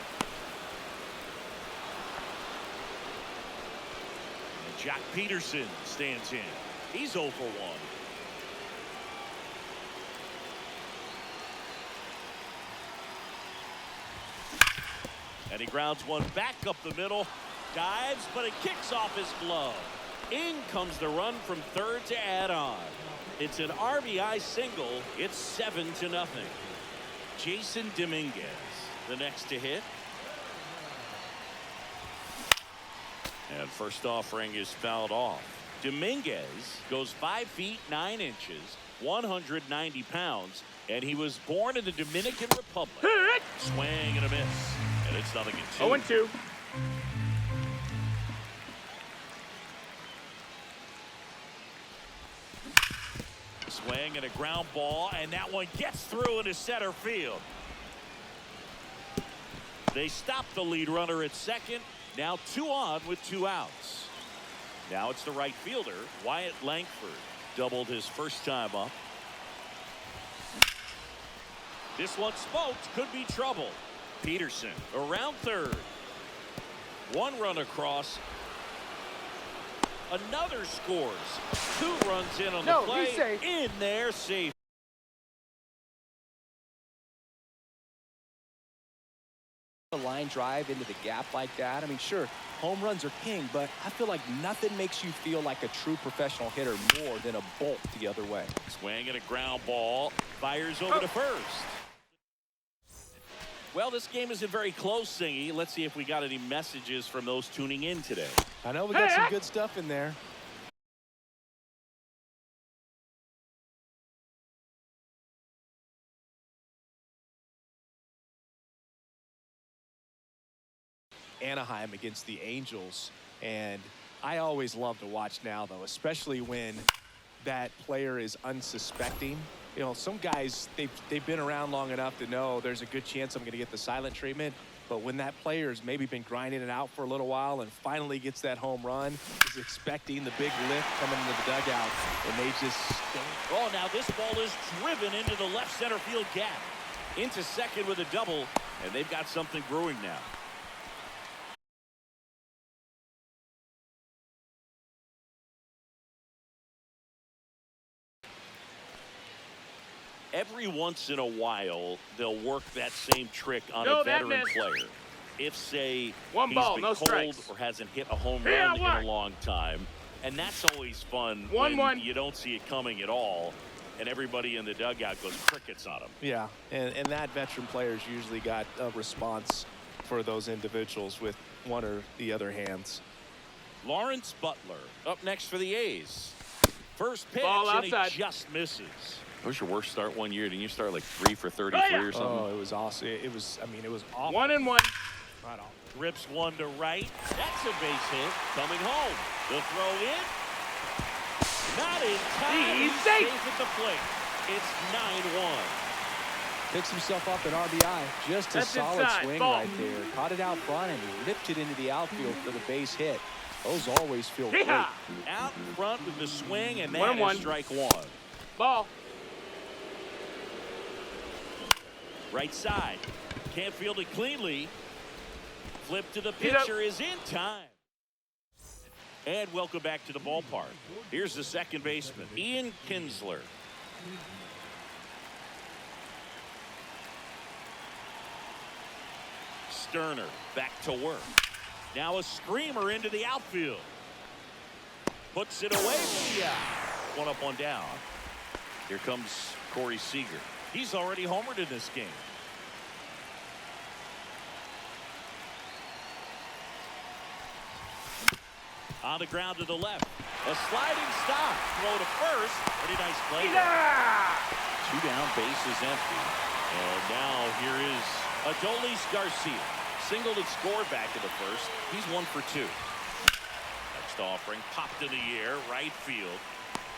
S1: Jock Peterson stands in. He's 0 for 1. And he grounds one back up the middle. Dives, but it kicks off his glove. In comes the run from third to add on. It's an RBI single. It's 7-0. Jason Dominguez, the next to hit. And first offering is fouled off. Dominguez goes 5 feet 9 inches, 190 pounds, and he was born in the Dominican Republic. Swing and a miss, and it's 0-2.
S3: 0-2.
S1: Swing and a ground ball, and that one gets through into center field. They stop the lead runner at second. Now 2 on with 2 outs. Now it's the right fielder, Wyatt Langford. Doubled his first time up. This one smoked, could be trouble. Peterson around third. 1 run across. Another scores. 2 runs in on the play.
S3: He's safe.
S1: In there, safe.
S2: A line drive into the gap like that. I mean, sure, home runs are king, but I feel like nothing makes you feel like a true professional hitter more than a bolt the other way.
S1: Swing and a ground ball. Fires over to first. Well, this game isn't very close, Singy. Let's see if we got any messages from those tuning in today.
S2: I know we got some good stuff in there. Anaheim against the Angels, and I always love to watch now, though, especially when that player is unsuspecting. You know, some guys, they've been around long enough to know there's a good chance I'm going to get the silent treatment. But when that player's maybe been grinding it out for a little while and finally gets that home run, is expecting the big lift coming into the dugout, and they just don't.
S1: Oh, now this ball is driven into the left center field gap. Into second with a double, and they've got something brewing now. Every once in a while, they'll work that same trick on a veteran player. If, say,
S3: One
S1: he's
S3: ball,
S1: been
S3: no
S1: cold
S3: strikes.
S1: or hasn't hit a home run in a long time. And that's always fun when you don't see it coming at all, and everybody in the dugout goes crickets on him.
S2: Yeah, and that veteran player's usually got a response for those individuals with one or the other hands.
S1: Lawrence Butler up next for the A's. First pitch,
S3: Ball
S1: and
S3: outside.
S1: he just misses.
S4: What was your worst start one year? Didn't you start like 3 for 33 or something?
S2: Oh, it was awesome. It was, I mean, it was awful.
S3: 1-1.
S2: Right on.
S1: Rips one to right. That's a base hit. Coming home. The throw in. Not in time.
S3: He's
S1: He's
S3: safe.
S1: safe at the plate. It's 9-1.
S2: Picks himself up an RBI. Just a
S3: That's
S2: solid
S3: inside.
S2: swing
S3: Ball.
S2: right there. Caught it out front and ripped it into the outfield for the base hit. Those always feel great.
S3: Yeehaw.
S1: Out in front with the swing, and that
S3: 1-1.
S1: is strike 1.
S3: Ball.
S1: Right side. Can't field it cleanly. Flip to the
S3: He's up.
S1: pitcher is in time. And welcome back to the ballpark. Here's the second baseman, Ian Kinsler. Sterner back to work. Now a screamer into the outfield. Puts it away. Yeah. One up, one down. Here comes Corey Seager. He's already homered in this game. On the ground to the left. A sliding stop. Throw to first. Pretty nice play.
S3: Yeah.
S1: 2 down, base is empty. And now here is Adolis Garcia. Singled and scored back in the first. He's 1 for 2. Next offering popped in the air. Right field.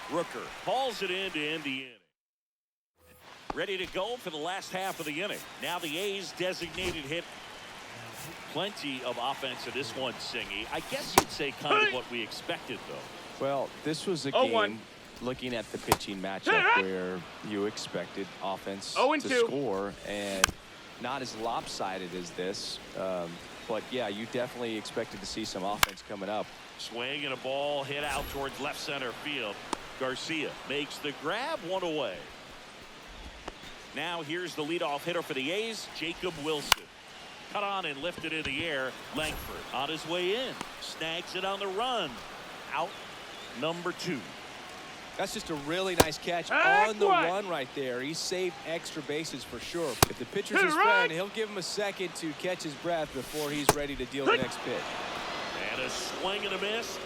S1: Rooker hauls it in to end the inning. Ready to go for the last half of the inning. Now the A's designated hit. Plenty of offense in this one, Singy. I guess you'd say kind of what we expected, though.
S2: Well, this was a
S3: 0-1.
S2: game looking at the pitching matchup where you expected offense to
S3: 0-2.
S2: score, and not as lopsided as this. but yeah, you definitely expected to see some offense coming up.
S1: Swing and a ball hit out towards left center field. Garcia makes the grab, one away. Now here's the leadoff hitter for the A's, Jacob Wilson. Cut on and lifted in the air. Langford on his way in. Snags it on the run. Out number 2.
S2: That's just a really nice catch on the run right there. He saved extra bases for sure. If the pitcher's his friend, he'll give him a second to catch his breath before he's ready to deal the next pitch.
S1: And a swing and a miss.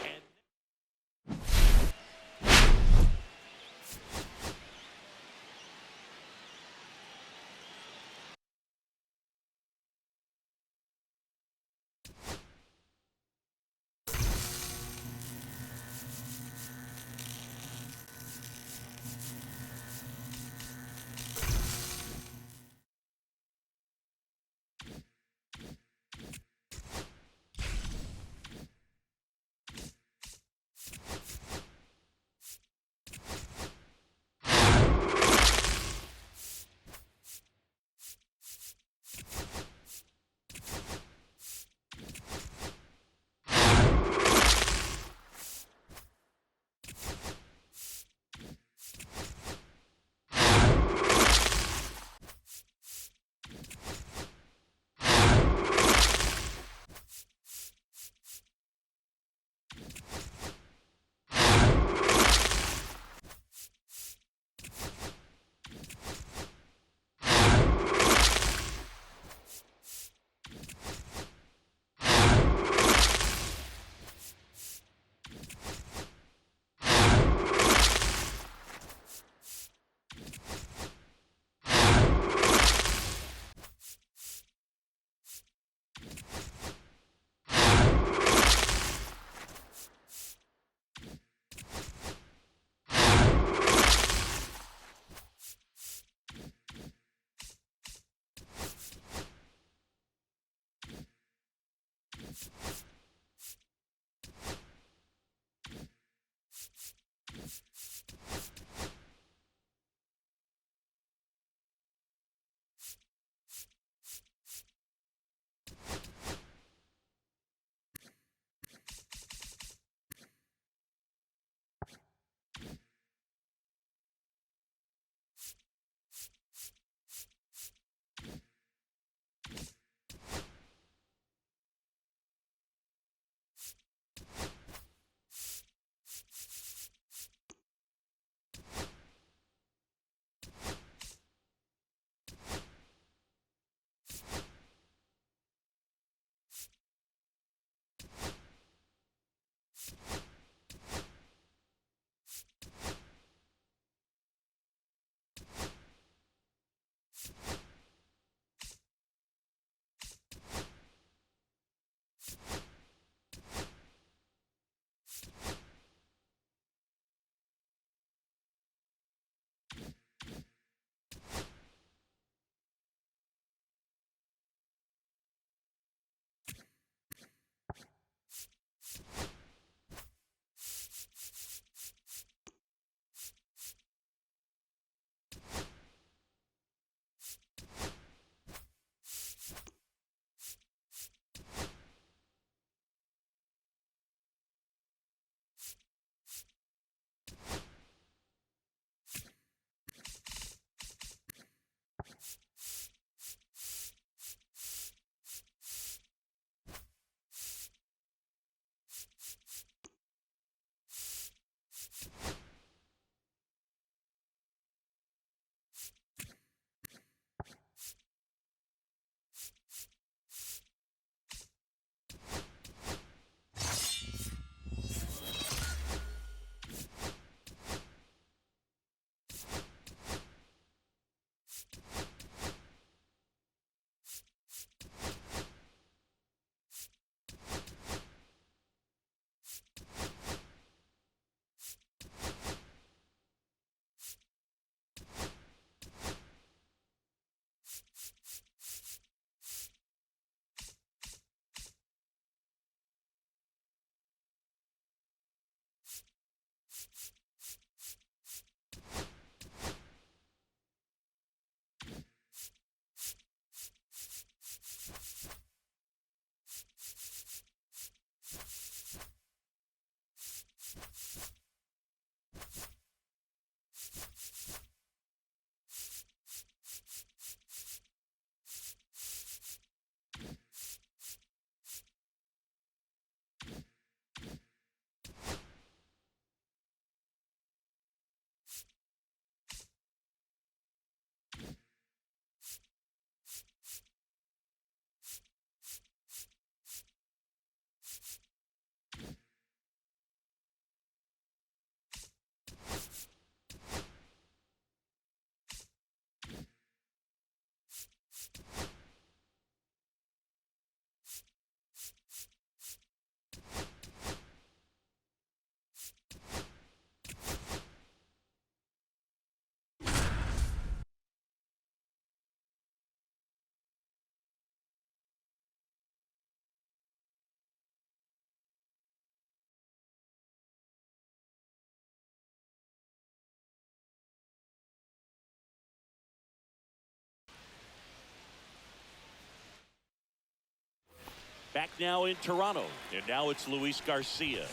S1: Back now in Toronto, and now it's Luis Garcia.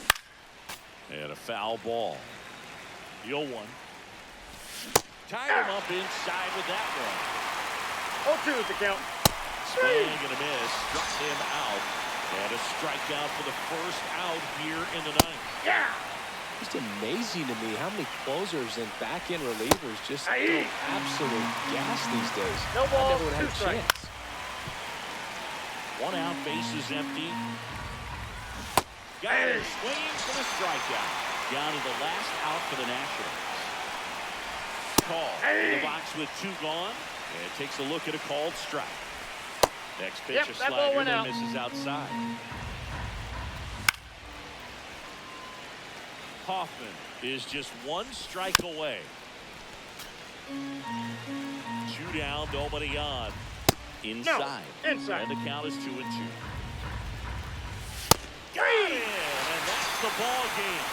S1: And a foul ball. The 0-1. Tied him up inside with that one.
S3: 0-2 is the count.
S1: Swing and a miss. Struck him out. And a strikeout for the first out here in the ninth.
S3: Yeah.
S2: Just amazing to me how many closers and back-end relievers just go absolute gas these days.
S3: No ball,
S2: I never would have
S3: 2
S2: a
S3: strikes.
S2: chance.
S1: 1 out, bases empty. Got it. Swinging for the strikeout. Down to the last out for the Nationals. Call in the box with 2 gone. And takes a look at a called strike. Next pitch, a
S3: that ball
S1: slider
S3: went
S1: that
S3: out.
S1: misses outside. Hoffman is just 1 strike away. 2 down, nobody on. Inside.
S3: No, inside.
S1: And the count is 2-2. Got it! And that's the ball game.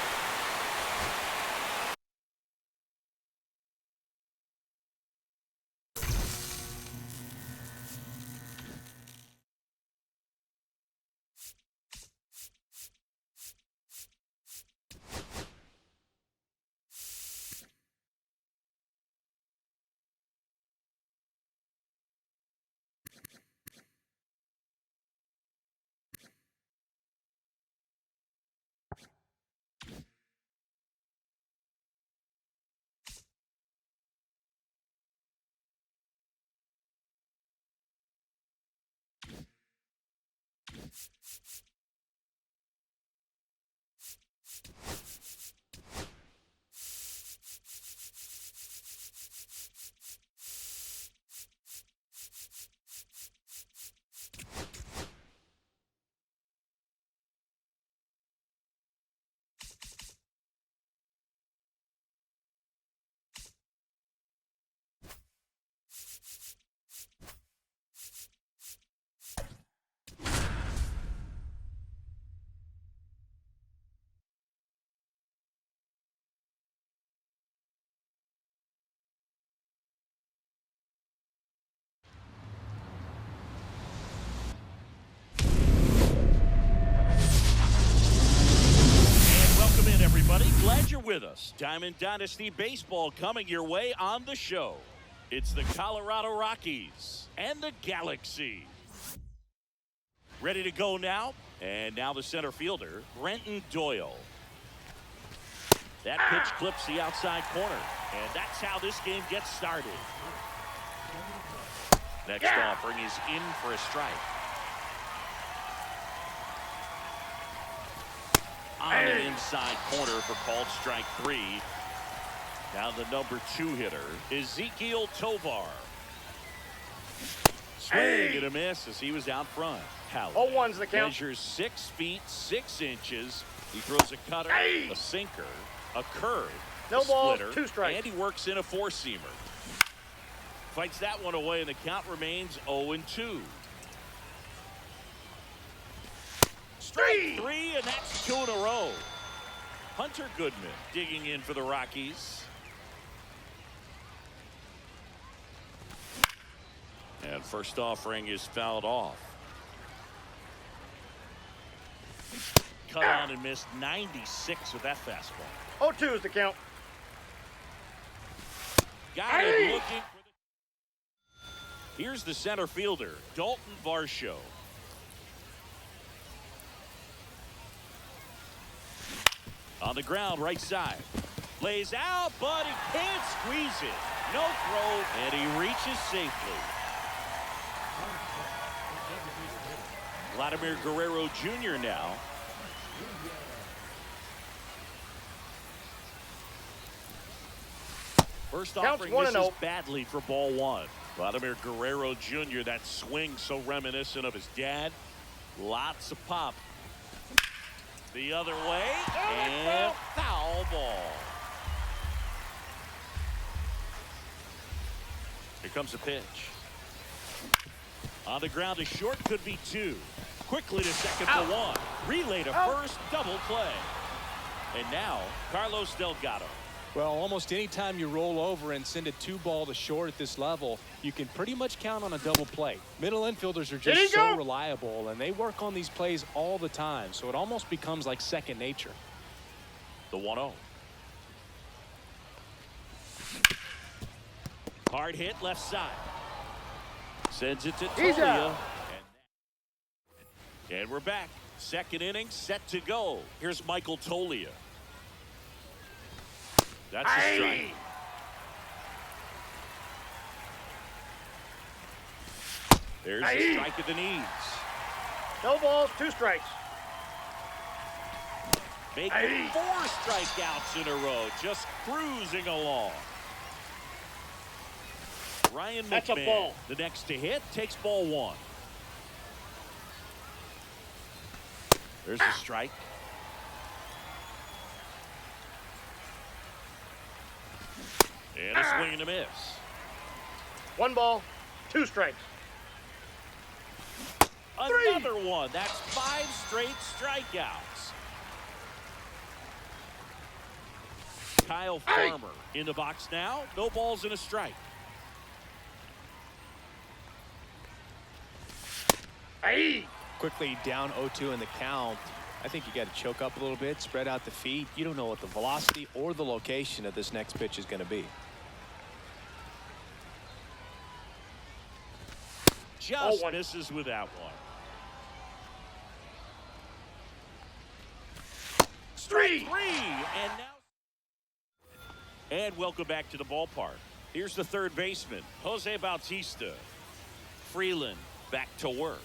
S1: Glad you're with us. Diamond Dynasty Baseball coming your way on the show. It's the Colorado Rockies and the Galaxy. Ready to go now? And now the center fielder, Brenton Doyle. That pitch clips the outside corner. And that's how this game gets started. Next offering is in for a strike. On the inside corner for called strike 3. Now the number 2 hitter, Ezequiel Tovar. Swing and a miss as he was out front.
S3: 0-1's the count.
S1: Measures 6 feet 6 inches. He throws a cutter, a sinker, a curve,
S3: No
S1: a
S3: ball,
S1: splitter,
S3: 2 strikes.
S1: and he works in a 4-seamer. Fights that one away, and the count remains 0-2. Strike 3, and that's 2 in a row. Hunter Goodman digging in for the Rockies. And first offering is fouled off. Cut on and missed 96 with that fastball.
S3: 0-2 is the count.
S1: Got it looking for the... Here's the center fielder, Dalton Varsho. On the ground, right side. Lays out, but he can't squeeze it. No throw, and he reaches safely. Vladimir Guerrero Jr. now. First offering misses badly for ball 1. Vladimir Guerrero Jr., that swing so reminiscent of his dad. Lots of pop. The other way, and foul ball. Here comes a pitch. On the ground to short, could be 2. Quickly to second for 1. Relay to first, double play. And now, Carlos Delgado.
S2: Well, almost any time you roll over and send a 2-ball to short at this level, you can pretty much count on a double play. Middle infielders are just so reliable, and they work on these plays all the time, so it almost becomes like second nature.
S1: The 1-0. Hard hit left side. Sends it to Tolia. And we're back. Second inning set to go. Here's Michael Tolia. That's a strike. There's a strike at the knees.
S3: No balls, 2 strikes.
S1: Making 4 strikeouts in a row. Just cruising along. Ryan McMahon,
S3: that's a ball.
S1: The next to hit, takes ball 1. There's a strike. And a swing and a miss.
S3: 1 ball, 2 strikes.
S1: Another one. That's 5 straight strikeouts. Kyle Farmer in the box now. No balls and a strike.
S2: Quickly down 0-2 in the count. I think you got to choke up a little bit, spread out the feet. You don't know what the velocity or the location of this next pitch is going to be.
S1: Just misses with that one. Strike 3, and welcome back to the ballpark. Here's the third baseman, Jose Bautista. Freeland back to work.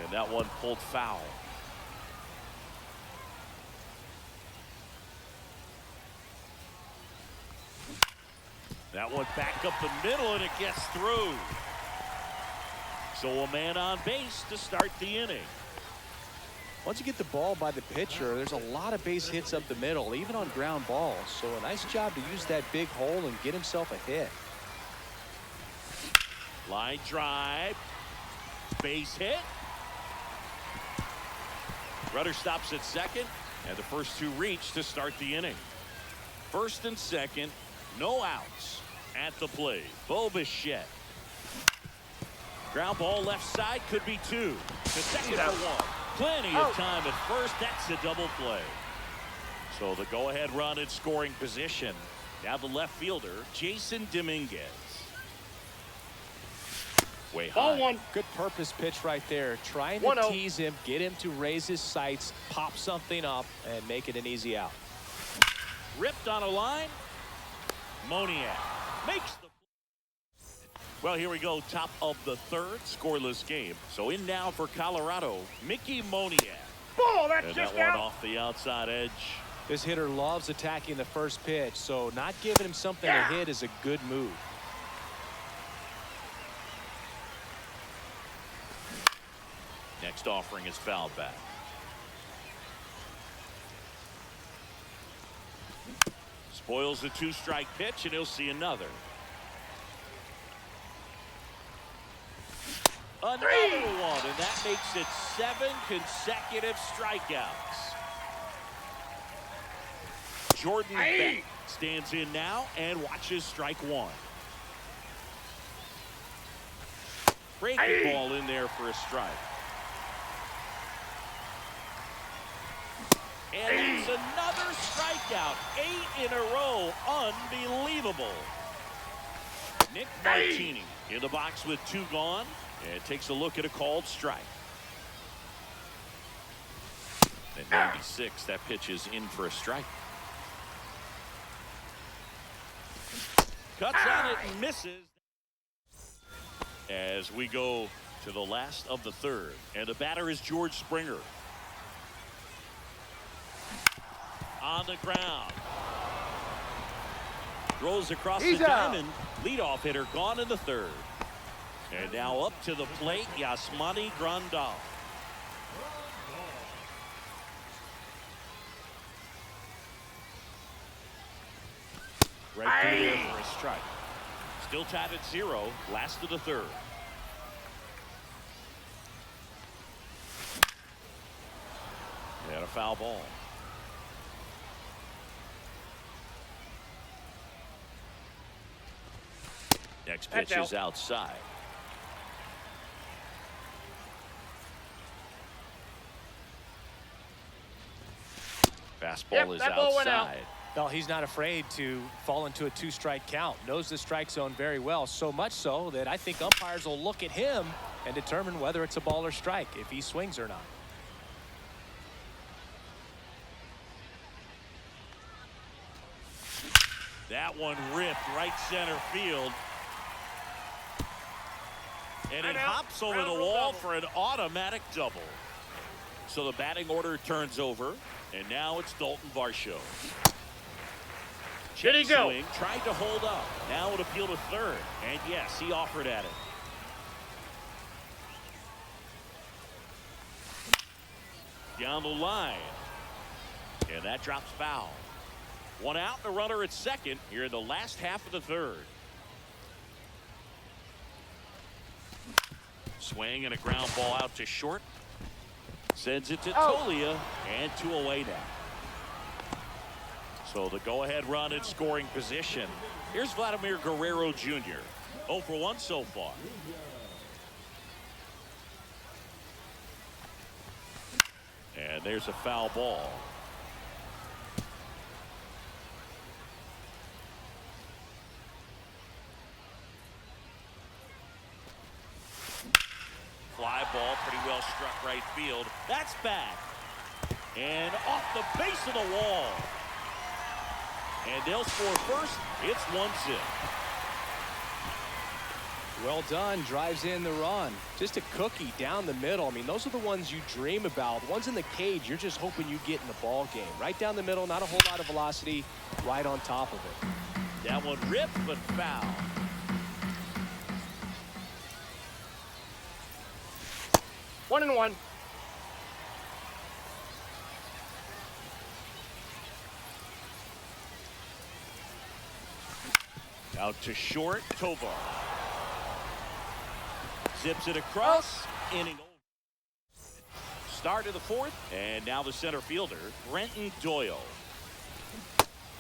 S1: And that one pulled foul. That one back up the middle, and it gets through. So a man on base to start the inning.
S2: Once you get the ball by the pitcher, there's a lot of base hits up the middle, even on ground balls. So a nice job to use that big hole and get himself a hit.
S1: Line drive. Base hit. Rudder stops at second, and the first 2 reach to start the inning. First and second, no outs at the plate. Bo Bichette. Ground ball left side, could be 2. To second for 1. Plenty of time at first. That's a double play. So the go-ahead run in scoring position. Now the left fielder, Jason Dominguez. Way high.
S3: Ball 1.
S2: Good purpose pitch right there. Trying to tease him, get him to raise his sights, pop something up, and make it an easy out.
S1: Ripped on a line. Moniak makes the. Well, here we go. Top of the third, scoreless game. So in now for Colorado, Mickey Moniak.
S3: Ball, that's
S1: And
S3: just
S1: that one
S3: out.
S1: off the outside edge.
S2: This hitter loves attacking the first pitch, so not giving him something to hit is a good move.
S1: Next offering is fouled back. Spoils the 2-strike pitch, and he'll see another. Another one, and that makes it 7 consecutive strikeouts. Jordan Beck stands in now and watches strike 1. Breaking ball in there for a strike. And it's another strikeout. 8 in a row. Unbelievable. Nick Martini in the box with 2 gone. And takes a look at a called strike. At 96, that pitch is in for a strike. Cuts on it and misses. As we go to the last of the third. And the batter is George Springer. On the ground. Throws across the diamond. Leadoff hitter gone in the third. And now up to the plate, Yasmani Grandal. Right through there for a strike. Still tied at 0, last of the third. And a foul ball. Next pitch is outside. Fastball is
S3: that ball went out.
S1: outside.
S2: Well, he's not afraid to fall into a two-strike count. Knows the strike zone very well, so much so that I think umpires will look at him and determine whether it's a ball or strike, if he swings or not.
S1: That one ripped right center field. And it hops over the wall for an automatic double. So the batting order turns over, and now it's Dalton Varsho.
S3: Did he go?
S1: Swing, tried to hold up. Now it appeal to third. And yes, he offered at it. Down the line. And that drops foul. One out, and a runner at second here in the last half of the third. Swing and a ground ball out to short. Sends it to Tolia, and 2 away now. So the go-ahead run in scoring position. Here's Vladimir Guerrero Jr. 0 for 1 so far. And there's a foul ball. Fly ball, pretty well struck right field. That's back. And off the base of the wall. And they'll score first. It's 1-0.
S2: Well done. Drives in the run. Just a cookie down the middle. I mean, those are the ones you dream about. The ones in the cage, you're just hoping you get in the ball game. Right down the middle, not a whole lot of velocity, right on top of it.
S1: That one ripped, but foul.
S3: One and one.
S1: Out to short, Tovar. Zips it across, inning over. Start of the fourth, and now the center fielder, Brenton Doyle.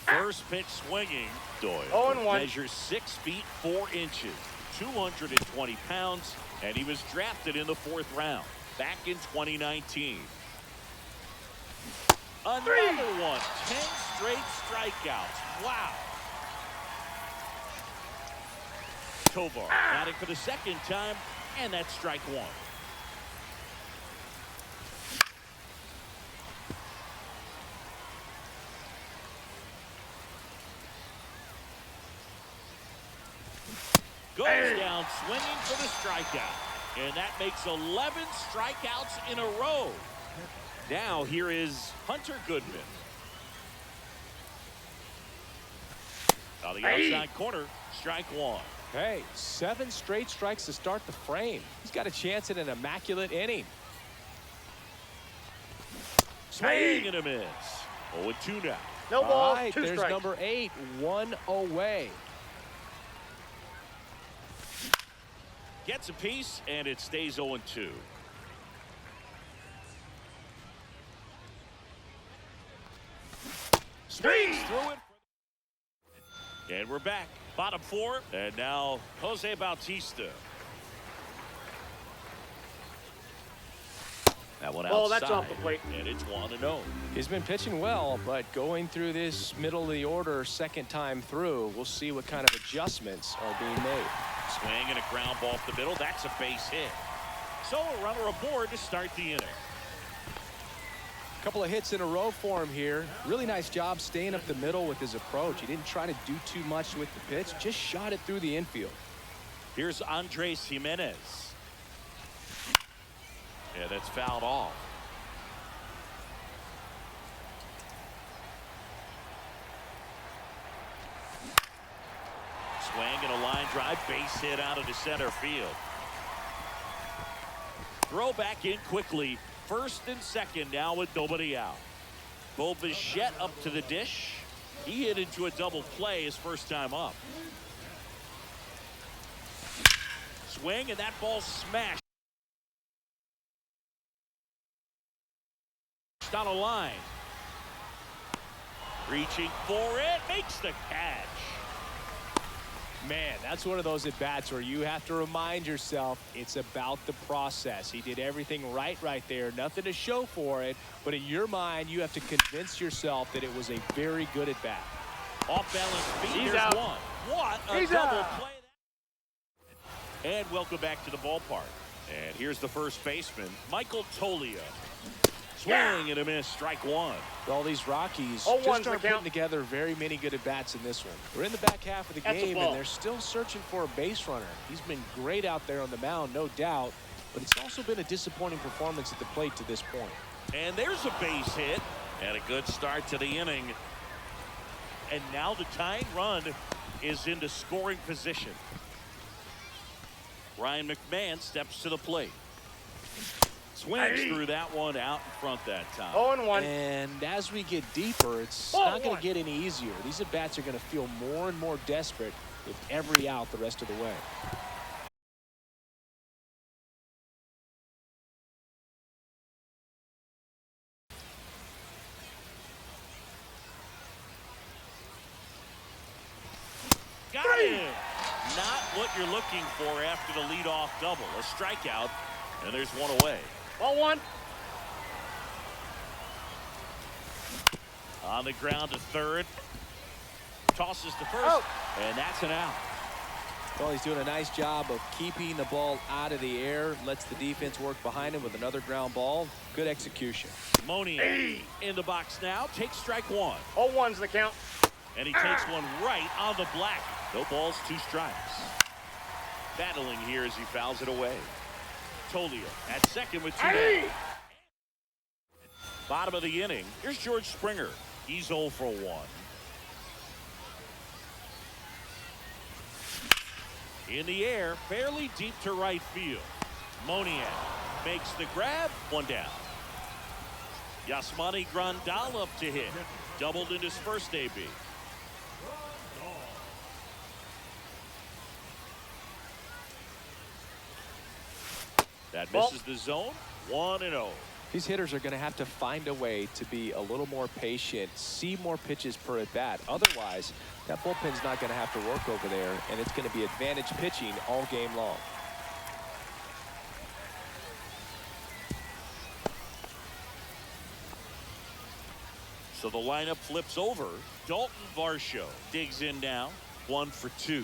S1: First pitch swinging, Doyle
S3: 0-1.
S1: measures 6 feet 4 inches, 220 pounds, and he was drafted in the 4th round back in 2019. Another one, 10 straight strikeouts. Wow. Tovar batting for the 2nd time, and that's strike 1. Goes down swinging for the strikeout, and that makes 11 strikeouts in a row. Now here is Hunter Goodman. On the outside corner, strike 1.
S2: Hey, 7 straight strikes to start the frame. He's got a chance at an immaculate inning.
S1: Swing and a miss. 0-2 now.
S3: No balls,
S2: All right,
S3: 2
S2: there's
S3: strikes.
S2: number 8, 1 away.
S1: Gets a piece, and it stays 0-2. Swings through it. And we're back. Bottom 4, and now Jose Bautista. That one outside.
S3: Oh, that's off the plate.
S1: And it's 1-0.
S2: He's been pitching well, but going through this middle of the order 2nd time through, we'll see what kind of adjustments are being made.
S1: Swing and a ground ball up the middle. That's a base hit. So a runner aboard to start the inning.
S2: A couple of hits in a row for him here. Really nice job staying up the middle with his approach. He didn't try to do too much with the pitch, just shot it through the infield.
S1: Here's Andres Jimenez. Yeah, that's fouled off. Swing and a line drive, base hit out of the center field. Throw back in quickly. 1st and 2nd now with nobody out. Bo Bichette up to the dish. He hit into a double play his 1st time up. Swing, and that ball smashed on a line. Reaching for it, makes the catch.
S2: Man, that's one of those at-bats where you have to remind yourself it's about the process. He did everything right there. Nothing to show for it. But in your mind, you have to convince yourself that it was a very good at-bat.
S1: Off-balance speed.
S3: He's
S1: There's
S3: out.
S1: one. What a
S3: He's
S1: double
S3: out.
S1: play. And welcome back to the ballpark. And here's the first baseman, Michael Toglia. Swing and a miss, strike one.
S2: All these Rockies
S3: Oh,
S2: just
S3: one's the
S2: aren't
S3: count.
S2: putting together very many good at-bats in this one. We're in the back half of the
S3: That's a
S2: game,
S3: ball.
S2: and they're still searching for a base runner. He's been great out there on the mound, no doubt, but it's also been a disappointing performance at the plate to this point.
S1: And there's a base hit. And a good start to the inning. And now the tying run is into scoring position. Ryan McMahon steps to the plate. Swings through that one out in front that time.
S3: 0-1.
S2: And as we get deeper, it's
S3: Ball
S2: not going
S3: one.
S2: to get any easier. These at-bats are going to feel more and more desperate with every out the rest of the way.
S1: Got him. Not what you're looking for after the leadoff double. A strikeout, and there's one away.
S3: Ball one.
S1: On the ground to third. Tosses to first,
S3: Out.
S1: and that's an out.
S2: Well, he's doing a nice job of keeping the ball out of the air. Lets the defense work behind him with another ground ball. Good execution.
S1: Monier in the box now. Takes strike one.
S3: 0-1's the count.
S1: And he takes one right on the black. No balls, 2 strikes. Battling here as he fouls it away. Toglia at second with 2 down. Bottom of the inning. Here's George Springer. He's 0 for 1. In the air, fairly deep to right field. Monier makes the grab. 1 down. Yasmani Grandal up to hit. Doubled in his first AB. That misses the zone. 1-0.
S2: These hitters are going to have to find a way to be a little more patient, see more pitches per at bat. Otherwise, that bullpen's not going to have to work over there, and it's going to be advantage pitching all game long.
S1: So the lineup flips over. Dalton Varsho digs in now. 1 for 2.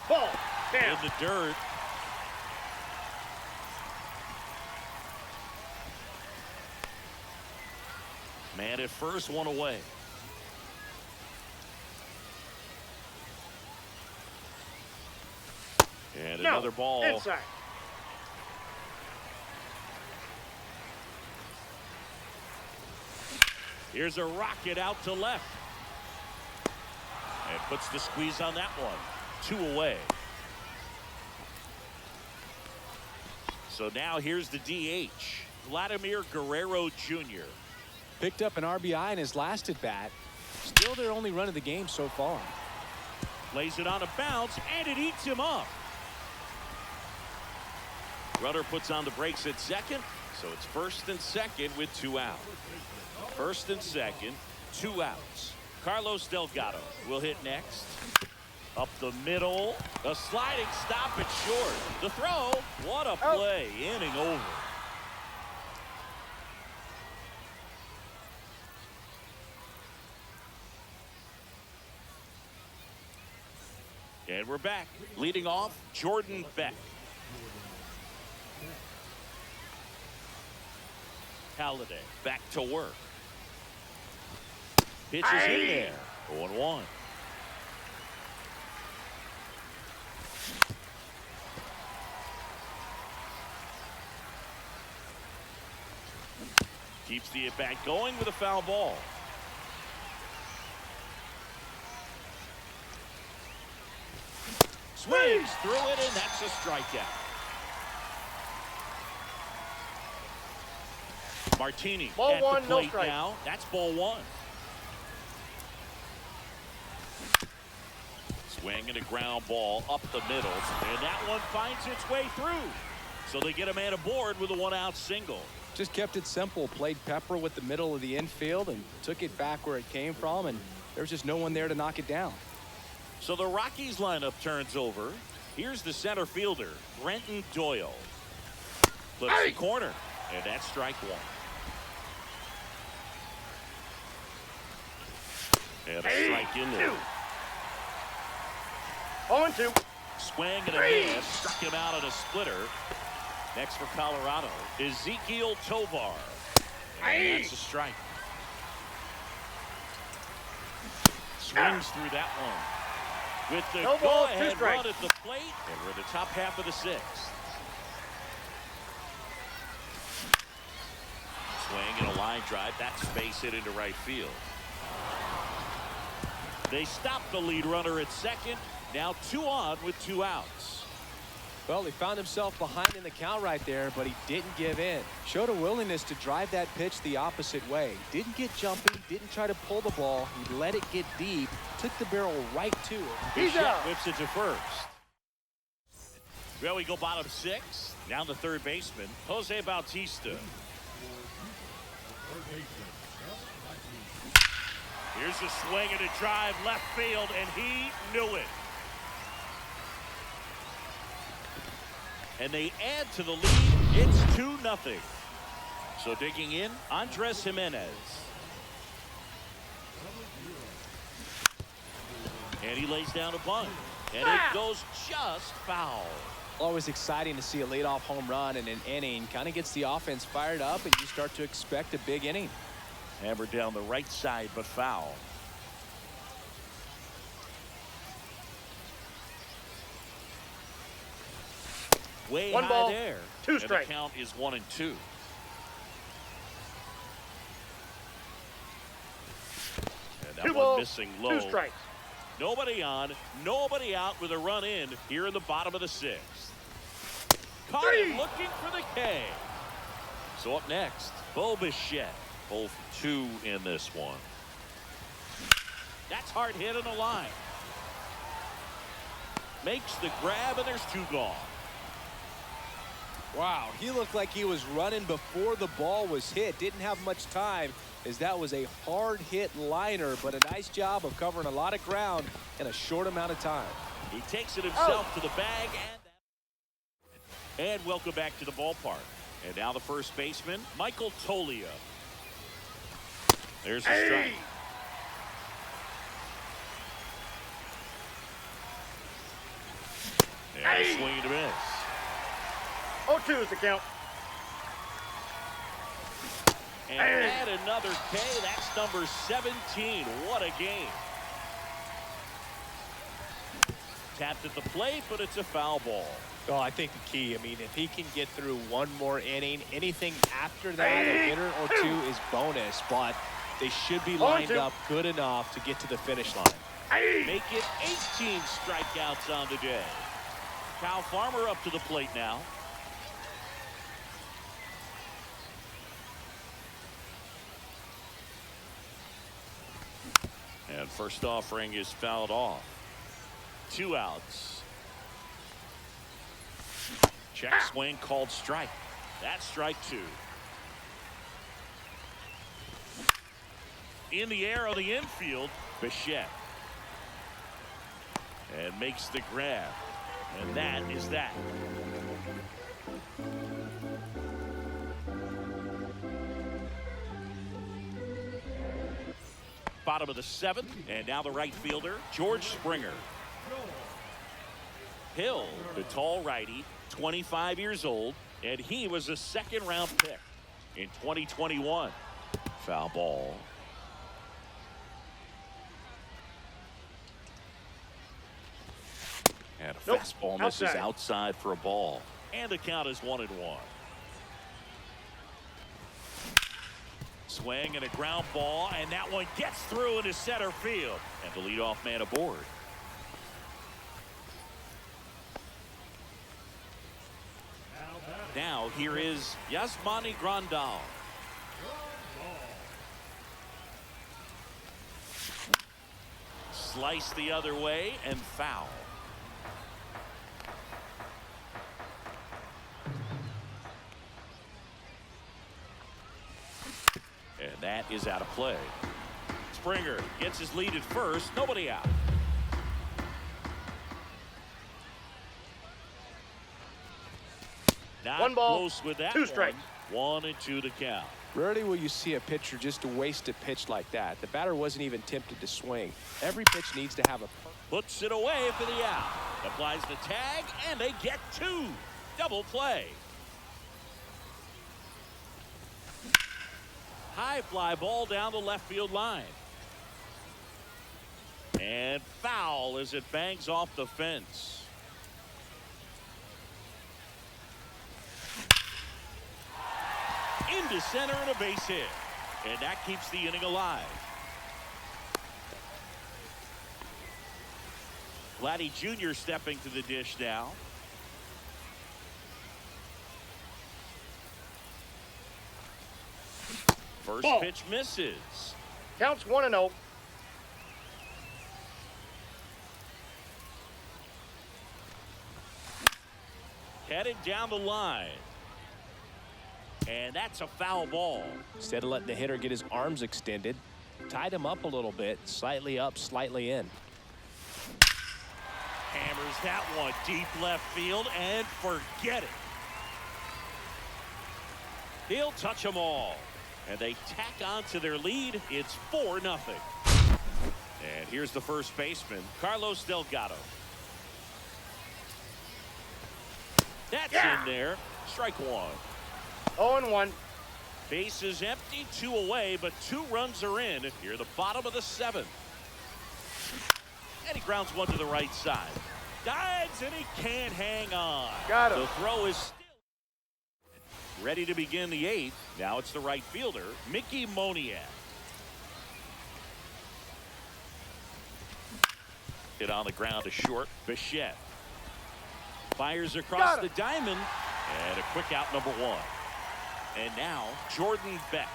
S3: Ball.
S1: In
S3: Down.
S1: the dirt. Man at first, 1 away. And
S3: No.
S1: another ball.
S3: Inside.
S1: Here's a rocket out to left. And puts the squeeze on that one. 2 away. So now here's the DH. Vladimir Guerrero Jr.
S2: Picked up an RBI in his last at bat. Still their only run of the game so far.
S1: Lays it on a bounce, and it eats him up. Rudder puts on the brakes at second, so it's first and second with 2 out. First and second, 2 outs. Carlos Delgado will hit next. Up the middle, a sliding stop at short. The throw, what a play, inning over. And we're back. Leading off, Jordan Beck. Halliday back to work. Pitches in there. 0-1. Keeps the at-bat going with a foul ball. Swings through it, and that's a strikeout. Martini
S3: Ball
S1: at
S3: one,
S1: the
S3: no
S1: plate
S3: strike.
S1: now. That's ball 1. Swing and a ground ball up the middle, and that one finds its way through. So they get a man aboard with a 1-out single.
S2: Just kept it simple, played pepper with the middle of the infield and took it back where it came from, and There's just no one there to knock it down.
S1: So the Rockies lineup turns over. Here's the center fielder, Brenton Doyle. Flips the corner, and that's strike one. And a strike in there.
S3: 0-2.
S1: Swing and a miss. Struck him out on a splitter. Next for Colorado, Ezekiel Tovar. And that's a strike. Swings through that one. With the go-ahead run at the plate, and we're in the top half of the sixth. Swing and a line drive. That's base hit into right field. They stop the lead runner at second. Now 2 on with 2 outs.
S2: Well, he found himself behind in the count right there, but he didn't give in. Showed a willingness to drive that pitch the opposite way. Didn't get jumpy, didn't try to pull the ball. He let it get deep, took the barrel right to it.
S1: He's out. Whips it to first. Well, we go bottom 6. Now the third baseman, Jose Bautista. Here's a swing and a drive left field, and he knew it. And they add to the lead. It's 2-0. So digging in, Andres Jimenez. And he lays down a bunt. And it goes just foul.
S2: Always exciting to see a leadoff home run in an inning. Kind of gets the offense fired up, and you start to expect a big inning.
S1: Hammered down the right side, but foul. Way
S3: One
S1: high
S3: ball,
S1: there.
S3: 2 strikes.
S1: The count is 1-2. And that
S3: 2
S1: one
S3: balls,
S1: missing low.
S3: 2 strikes.
S1: Nobody on, nobody out with a run in here in the bottom of the 6th. Caught him looking for the K. So up next, Bo Bichette. 0 for 2 in this one. That's hard hit on the line. Makes the grab, and there's 2 gone.
S2: Wow, he looked like he was running before the ball was hit. Didn't have much time, as that was a hard hit liner, but a nice job of covering a lot of ground in a short amount of time.
S1: He takes it himself to the bag, and welcome back to the ballpark. And now the first baseman, Michael Toglia. There's a strike. And a swing and a miss.
S3: 0-2 is the count.
S1: And add another K. That's number 17. What a game. Tapped at the plate, but it's a foul ball.
S2: Oh, I think the key, I mean, if he can get through one more inning, anything after that, a hitter or 2 is bonus, but they should be lined up good enough to get to the finish line.
S1: Make it 18 strikeouts on the day. Kyle Farmer up to the plate now. And first offering is fouled off. 2 outs. Check swing called strike. That's strike 2. In the air on the infield, Bichette. And makes the grab. And that is that. Bottom of the 7th, and now the right fielder, George Springer. Hill, the tall righty, 25 years old, and he was a 2nd-round pick in 2021. Foul ball. And a fastball misses outside for a ball. And the count is 1-1. Swing and a ground ball, and that one gets through into center field. And the leadoff man aboard. Now here is Yasmani Grandal. Slice the other way and foul. And that is out of play. Springer gets his lead at first. Nobody out. Not
S3: One ball,
S1: close with that
S3: 2 strikes.
S1: 1-2 to count.
S2: Rarely will you see a pitcher just waste a pitch like that. The batter wasn't even tempted to swing. Every pitch needs to have a...
S1: Puts it away for the out. Applies the tag, and they get 2. Double play. High fly ball down the left field line. And foul as it bangs off the fence. Into center and a base hit. And that keeps the inning alive. Vladdy Jr. stepping to the dish now. First
S3: Ball.
S1: pitch misses.
S3: Counts 1-0.
S1: Headed down the line. And that's a foul ball.
S2: Instead of letting the hitter get his arms extended, tied him up a little bit, slightly up, slightly in.
S1: Hammers that one deep left field and forget it. He'll touch them all. And they tack on to their lead. It's 4-0. And here's the first baseman, Carlos Delgado. That's in there. Strike one.
S3: 0-1.
S1: Base is empty, 2 away, but 2 runs are in. Near the bottom of the 7th. And he grounds one to the right side. Dives and he can't hang on.
S3: Got him.
S1: The throw is still ready to begin the 8th. Now it's the right fielder, Mickey Moniak. Hit on the ground to short. Bichette fires across the diamond, and a quick out, number 1. And now Jordan Beck.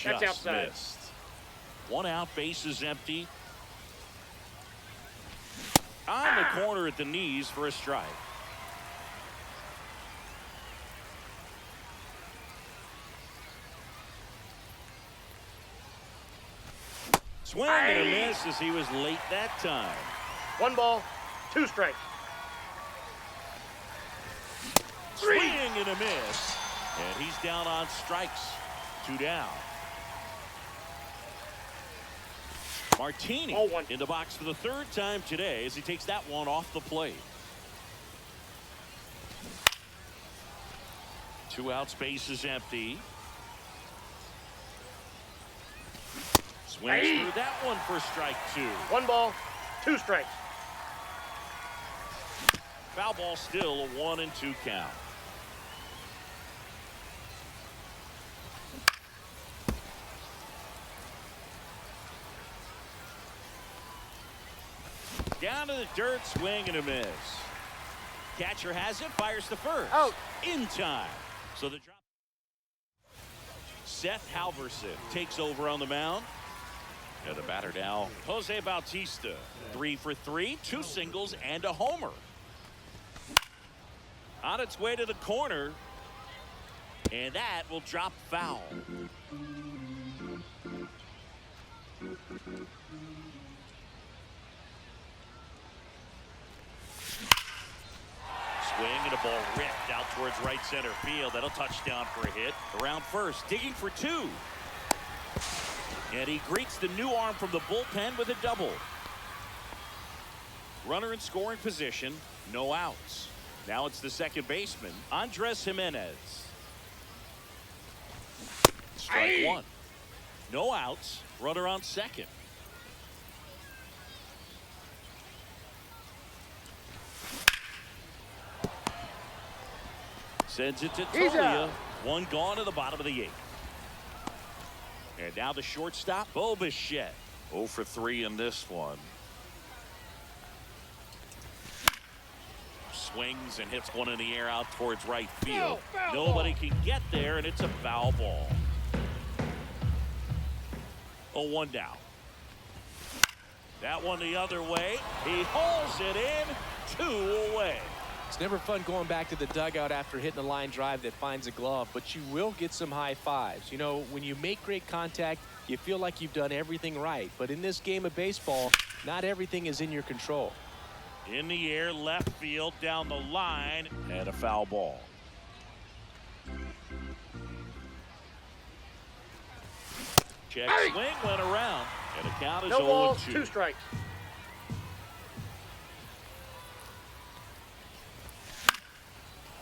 S3: That's
S1: Just
S3: outside.
S1: missed. 1 out, base is empty. On the corner at the knees for a strike. Swing and a miss as he was late that time.
S3: 1 ball, 2 strikes.
S1: Swing and a miss. And he's down on strikes. 2 down. Martini
S3: 0-1.
S1: in the box for the 3rd time today as he takes that one off the plate. 2 outs, base is empty. Swings through that one for strike 2.
S3: 1 ball, 2 strikes.
S1: Foul ball, still a 1-2 count. Down to the dirt, swing and a miss. Catcher has it, fires to first.
S3: Out.
S1: In time. So the drop. Seth Halverson takes over on the mound. And the batter now, Jose Bautista. 3 for 3, 2 singles and a homer. On its way to the corner. And that will drop foul. Swing and a ball ripped out towards right center field. That'll touch down for a hit. Around first, digging for 2. And he greets the new arm from the bullpen with a double. Runner in scoring position, no outs. Now it's the second baseman, Andres Jimenez. Strike 1. No outs, runner on second. Sends it to
S3: He's
S1: Tolia.
S3: out.
S1: 1 gone to the bottom of the 8th. And now the shortstop, Bo Bichette. 0 for 3 in this one. Swings and hits one in the air out towards right field.
S3: Foul
S1: Nobody
S3: ball.
S1: can get there, and it's a foul ball. 0-1 down. That one the other way. He hauls it in. 2 away.
S2: It's never fun going back to the dugout after hitting a line drive that finds a glove, but you will get some high fives. You know, when you make great contact, you feel like you've done everything right. But in this game of baseball, not everything is in your control.
S1: In the air, left field, down the line, and a foul ball. Check swing, went around, and the count is
S3: No balls,
S1: 0-2.
S3: 2 strikes.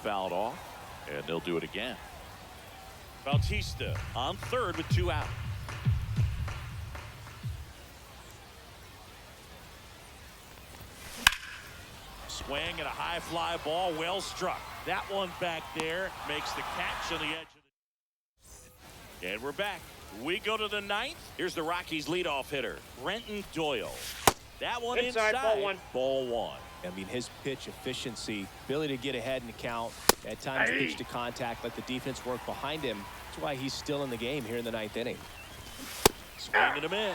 S1: Fouled off, and they'll do it again. Bautista on third with 2 out. Swing and a high fly ball, well struck. That one back there makes the catch on the edge of the... And we're back. We go to the 9th. Here's the Rockies leadoff hitter, Brenton Doyle. That one inside,
S3: ball 1.
S1: Ball 1.
S2: I mean, his pitch efficiency, ability to get ahead in the count, at times pitch to contact, let the defense work behind him. That's why he's still in the game here in the 9th inning.
S1: Swing and a miss.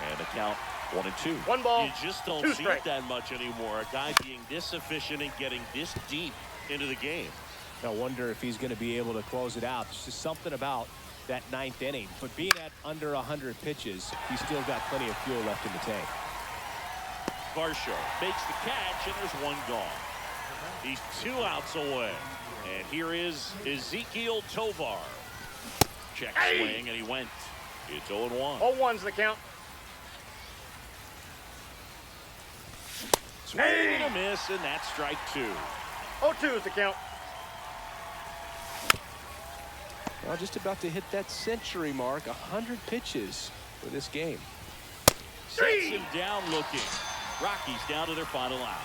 S1: And the count 1-2.
S3: 1 ball,
S1: You just don't
S3: 2
S1: see
S3: strikes.
S1: it that much anymore. A guy being this efficient and getting this deep into the game.
S2: I wonder if he's going to be able to close it out. There's just something about that 9th inning. But being at under 100 pitches, he's still got plenty of fuel left in the tank.
S1: Varsho makes the catch, and there's 1 gone. He's 2 outs away. And here is Ezekiel Tovar. Check swing, and he went. It's 0-1.
S3: 0-1's the count.
S1: Swing and a miss, and that's strike 2.
S3: 0-2's the count.
S2: Well, just about to hit that century mark, 100 pitches for this game.
S1: Sets him down looking. Rockies down to their final out.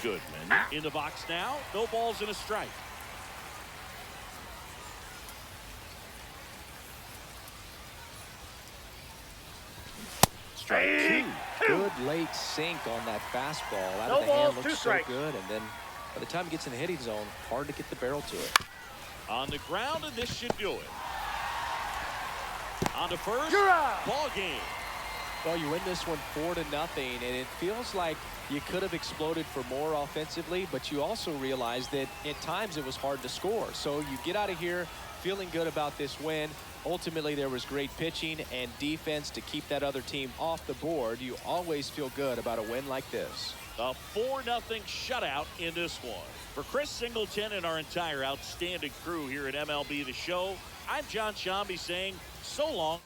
S1: Goodman in the box now. No balls and a strike. Strike 2.
S2: Good late sink on that fastball. Out
S3: No
S2: of the hand,
S3: balls,
S2: looks
S3: 2
S2: so
S3: strikes.
S2: good. And then by the time it gets in the hitting zone, hard to get the barrel to it.
S1: On the ground, and this should do it. On to first.
S3: You're out.
S1: Ball game.
S2: Well, you win this one 4-0, and it feels like you could have exploded for more offensively, but you also realize that at times it was hard to score. So you get out of here feeling good about this win. Ultimately, there was great pitching and defense to keep that other team off the board. You always feel good about a win like this.
S1: A 4-0 shutout in this one. For Chris Singleton and our entire outstanding crew here at MLB The Show, I'm John Shambi saying so long.